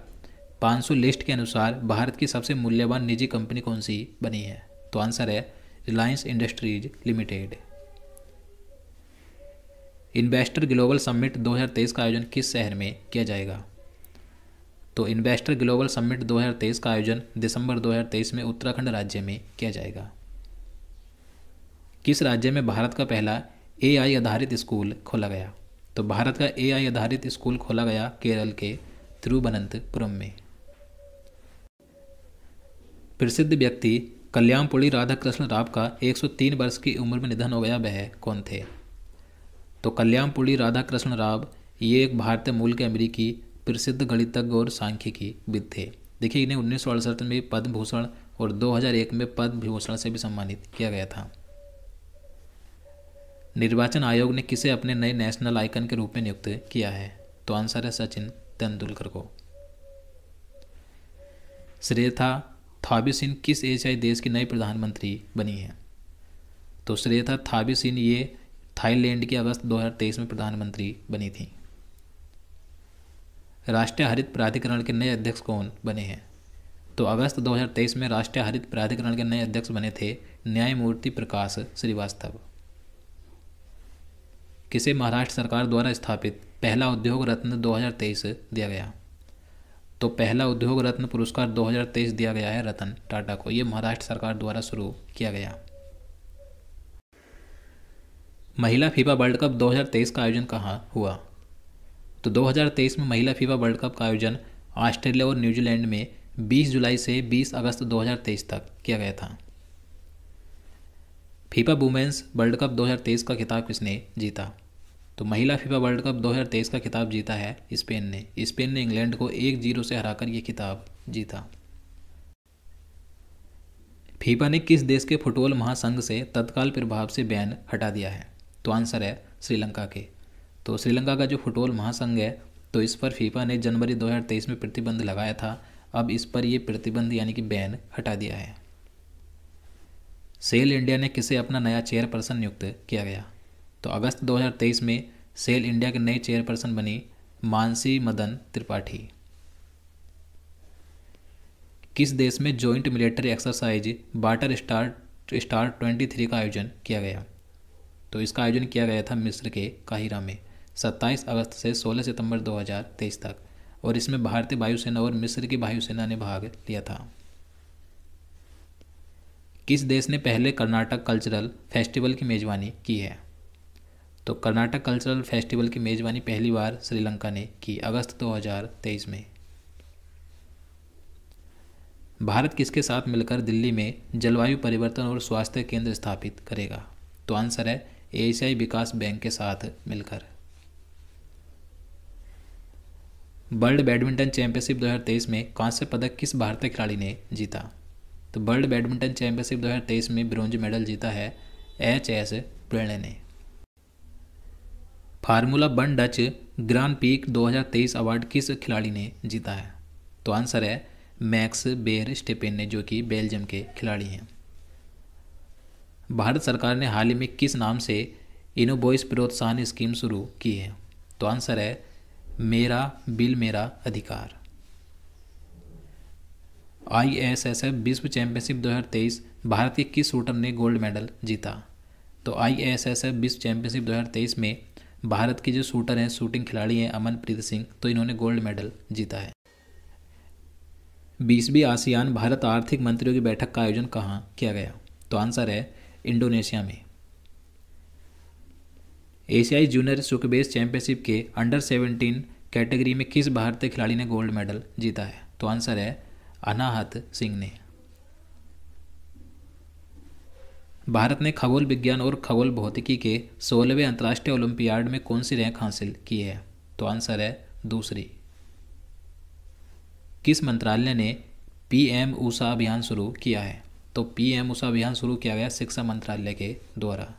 500 list के अनुसार भारत की सबसे मूल्यवान निजी कंपनी कौन सी बनी है? तो आंसर है Reliance industries limited. Investor global summit 2023 का आयोजन किस शहर में किया जाएगा? तो इन्वेस्टर ग्लोबल समिट 2023 का आयोजन दिसंबर 2023 में उत्तराखंड राज्य में किया जाएगा। किस राज्य में भारत का पहला AI आधारित स्कूल खोला गया? तो भारत का AI आधारित स्कूल खोला गया केरल के तिरुवनंतपुरम में। प्रसिद्ध व्यक्ति कल्याणपुली राधाकृष्ण राव का 103 वर्ष की उम्र में निधन हो गया, वह कौन थे? तो कल्याणपुली राधाकृष्ण राव ये एक भारतीय मूल के अमेरिकी प्रसिद्ध गणितज्ञ और सांख्यिकीविद थे। देखिए, इन्हें 1968 में पद्म भूषण और 2001 में पद्म विभूषण से भी सम्मानित किया गया था। निर्वाचन आयोग ने किसे अपने नए नेशनल आइकन के रूप में नियुक्त किया है? तो आंसर है सचिन तेंदुलकर को। श्रेथा थाबिसिन किस एशियाई देश की नई प्रधानमंत्री बनी है? तो श्रेथा थाबिसिन ये थाईलैंड की अगस्त 2023 में प्रधानमंत्री बनी थी। राष्ट्रीय हरित प्राधिकरण के नए अध्यक्ष कौन बने हैं? तो अगस्त 2023 में राष्ट्रीय हरित प्राधिकरण के नए अध्यक्ष बने थे न्यायमूर्ति प्रकाश श्रीवास्तव। किसे महाराष्ट्र सरकार द्वारा स्थापित पहला उद्योग रत्न 2023 दिया गया? तो पहला उद्योग रत्न पुरस्कार 2023 दिया गया है रतन टाटा को। ये महाराष्ट्र सरकार द्वारा शुरू किया गया। महिला फीफा वर्ल्ड कप 2023 का आयोजन कहाँ हुआ? तो 2023 में महिला फीफा वर्ल्ड कप का आयोजन ऑस्ट्रेलिया और न्यूजीलैंड में 20 जुलाई से 20 अगस्त 2023 तक किया गया था। फीफा वुमेन्स वर्ल्ड कप 2023 का खिताब किसने जीता? तो महिला फीफा वर्ल्ड कप 2023 का खिताब जीता है स्पेन ने। स्पेन ने इंग्लैंड को 1-0 से हराकर ये खिताब जीता। फीफा ने किस देश के फुटबॉल महासंघ से तत्काल प्रभाव से बैन हटा दिया है? तो आंसर है श्रीलंका के। तो श्रीलंका का जो फुटबॉल महासंघ है, तो इस पर फीफा ने जनवरी 2023 में प्रतिबंध लगाया था। अब इस पर ये प्रतिबंध यानी कि बैन हटा दिया है। सेल इंडिया ने किसे अपना नया चेयरपर्सन नियुक्त किया गया? तो अगस्त 2023 में सेल इंडिया के नए चेयरपर्सन बनी मानसी मदन त्रिपाठी। किस देश में joint military exercise water star 23 का आयोजन किया गया? तो इसका आयोजन किया गया था मिस्र के काहिरा में 27 अगस्त से 16 सितंबर 2023 तक, और इसमें भारतीय वायुसेना और मिस्र की वायुसेना ने भाग लिया था। किस देश ने पहले कर्नाटक कल्चरल फेस्टिवल की मेजबानी की है? तो कर्नाटक कल्चरल फेस्टिवल की मेजबानी पहली बार श्रीलंका ने की अगस्त 2023 में। भारत किसके साथ मिलकर दिल्ली में जलवायु परिवर्तन और स्वास्थ्य केंद्र स्थापित करेगा? तो आंसर है एशियाई विकास बैंक के साथ मिलकर। वर्ल्ड बैडमिंटन चैंपियनशिप 2023 में कांस्य पदक किस भारतीय खिलाड़ी ने जीता? तो वर्ल्ड बैडमिंटन चैंपियनशिप 2023 में ब्रोंज मेडल जीता है HS प्रणय ने। Formula 1 Dutch grand peak 2023 award किस खिलाड़ी ने जीता है? तो आंसर है मैक्स बेर स्टेपेन ने, जो कि बेल्जियम के खिलाड़ी हैं। भारत सरकार ने हाल ही में किस नाम से इनोवॉइस प्रोत्साहन स्कीम शुरू की है? तो आंसर है मेरा बिल मेरा अधिकार। ISSF विश्व चैंपियनशिप 2023 भारत के किस शूटर ने गोल्ड मेडल जीता? तो ISSF विश्व चैंपियनशिप 2023 में भारत के जो शूटर हैं, शूटिंग खिलाड़ी हैं अमनप्रीत सिंह, तो इन्होंने गोल्ड मेडल जीता है। 20वीं आसियान भारत आर्थिक मंत्रियों की बैठक का आयोजन कहाँ किया गया? तो आंसर है इंडोनेशिया में। एशियाई जूनियर सुकबेस चैंपियनशिप के अंडर 17 कैटेगरी में किस भारतीय खिलाड़ी ने गोल्ड मेडल जीता है? तो आंसर है अनाहत सिंह ने। भारत ने खगोल विज्ञान और खगोल भौतिकी के 16वें अंतर्राष्ट्रीय ओलंपियाड में कौन सी रैंक हासिल की है? तो आंसर है दूसरी। किस मंत्रालय ने PM ऊषा अभियान शुरू किया है? तो PM ऊषा अभियान शुरू किया गया शिक्षा मंत्रालय के द्वारा।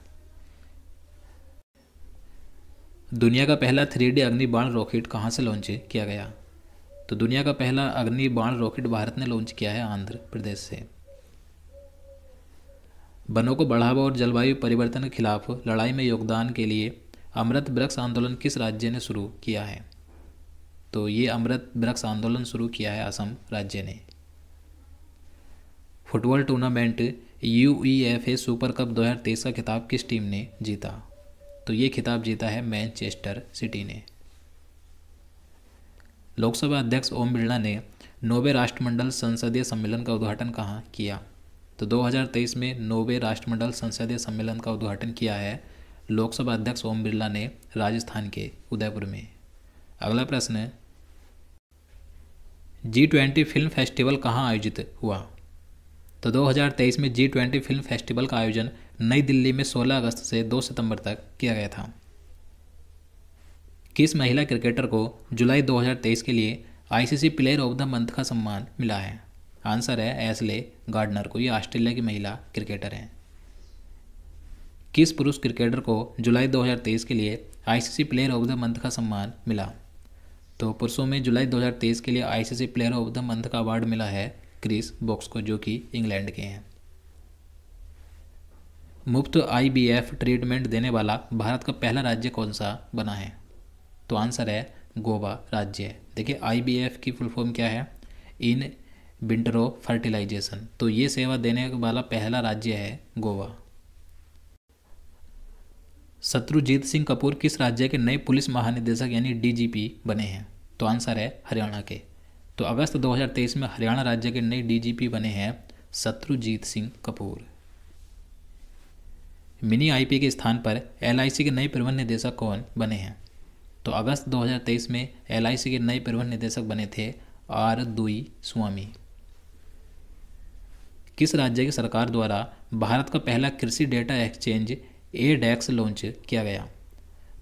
दुनिया का पहला 3D अग्नि बाण रॉकेट कहाँ से लॉन्च किया गया? तो दुनिया का पहला अग्नि बाण रॉकेट भारत ने लॉन्च किया है आंध्र प्रदेश से। वनों को बढ़ावा और जलवायु परिवर्तन के खिलाफ लड़ाई में योगदान के लिए अमृत वृक्ष आंदोलन किस राज्य ने शुरू किया है? तो ये अमृत वृक्ष आंदोलन शुरू किया है असम राज्य ने। Football tournament UEFA super cup 2023 का खिताब किस टीम ने जीता? तो ये खिताब जीता है मैनचेस्टर सिटी ने। लोकसभा अध्यक्ष ओम बिरला ने 9वें राष्ट्रमंडल संसदीय सम्मेलन का उद्घाटन कहाँ किया? तो 2023 में 9वें राष्ट्रमंडल संसदीय सम्मेलन का उद्घाटन किया है लोकसभा अध्यक्ष ओम बिरला ने राजस्थान के उदयपुर में। अगला प्रश्न है, G20 फिल्म फेस्टिवल कहाँ आयोजित हुआ? तो 2023 में G20 फिल्म फेस्टिवल का आयोजन नई दिल्ली में 16 अगस्त से 2 सितंबर तक किया गया था। किस महिला क्रिकेटर को जुलाई 2023 के लिए ICC player of the month का सम्मान मिला है? आंसर है एशले गार्डनर को। ये ऑस्ट्रेलिया की महिला क्रिकेटर हैं। किस पुरुष क्रिकेटर को जुलाई 2023 के लिए ICC player of the month का सम्मान मिला? तो पुरुषों में जुलाई 2023 के लिए ICC player of the month का अवार्ड मिला है क्रिस वोक्स को, जो कि इंग्लैंड के हैं। मुफ्त आईवीएफ ट्रीटमेंट देने वाला भारत का पहला राज्य कौन सा बना है? तो आंसर है गोवा राज्य। देखिए आईवीएफ की फुल फॉर्म क्या है? In vitro fertilisation. तो ये सेवा देने वाला पहला राज्य है गोवा। शत्रुजीत सिंह कपूर किस राज्य के नए पुलिस महानिदेशक यानी डीजीपी बने हैं? तो आंसर है हरियाणा के। तो अगस्त 2023 में हरियाणा राज्य के नए डीजीपी बने हैं शत्रुजीत सिंह कपूर। मिनी आईपी के स्थान पर एलआईसी के नए प्रबंध निदेशक कौन बने हैं? तो अगस्त 2023 में एलआईसी के नए प्रबंध निदेशक बने थे आर दुई स्वामी। किस राज्य की सरकार द्वारा भारत का पहला कृषि डेटा एक्सचेंज एडेक्स लॉन्च किया गया?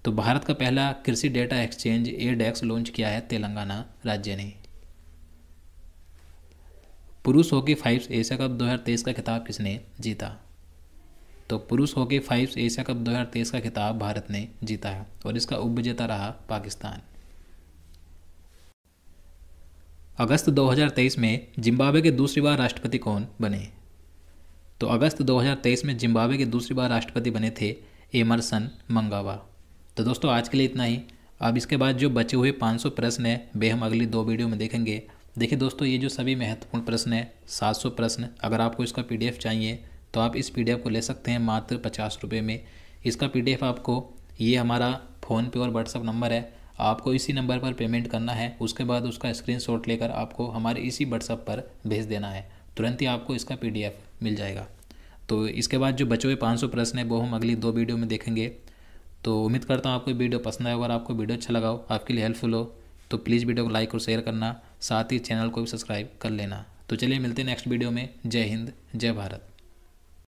तो भारत का पहला कृषि डेटा एक्सचेंज एडेक्स लॉन्च किया है तेलंगाना राज्य ने। पुरुष हॉकी 5 एशिया कप 2023 का खिताब किसने जीता? तो पुरुष हॉकी 5 एशिया कप 2023 का खिताब भारत ने जीता है और इसका उपविजेता रहा पाकिस्तान। अगस्त 2023 में जिम्बाब्वे के दूसरी बार राष्ट्रपति कौन बने? तो अगस्त 2023 में जिम्बाब्वे के दूसरी बार राष्ट्रपति बने थे एमरसन मंगावा। तो दोस्तों आज के लिए इतना ही। अब इसके बाद जो बचे हुए 500 प्रश्न हैं वे हम अगली 2 वीडियो में देखेंगे। देखिए दोस्तों ये जो सभी महत्वपूर्ण प्रश्न हैं 700 प्रश्न, अगर आपको इसका पीडीएफ चाहिए तो आप इस पीडीएफ को ले सकते हैं मात्र 50 रुपये में। इसका पीडीएफ आपको, ये हमारा फ़ोनपे और व्हाट्सअप नंबर है, आपको इसी नंबर पर पेमेंट करना है। उसके बाद उसका स्क्रीनशॉट लेकर आपको हमारे इसी व्हाट्सअप पर भेज देना है, तुरंत ही आपको इसका पीडीएफ मिल जाएगा। तो इसके बाद जो बचे हुए 500 प्रश्न है वो हम अगली 2 वीडियो में देखेंगे। तो उम्मीद करता हूँ आपको वीडियो पसंद आए। अगर आपको वीडियो अच्छा लगा हो, आपके लिए हेल्पफुल हो, तो प्लीज़ वीडियो को लाइक और शेयर करना, साथ ही चैनल को भी सब्सक्राइब कर लेना। तो चलिए मिलते हैं नेक्स्ट वीडियो में। जय हिंद, जय भारत।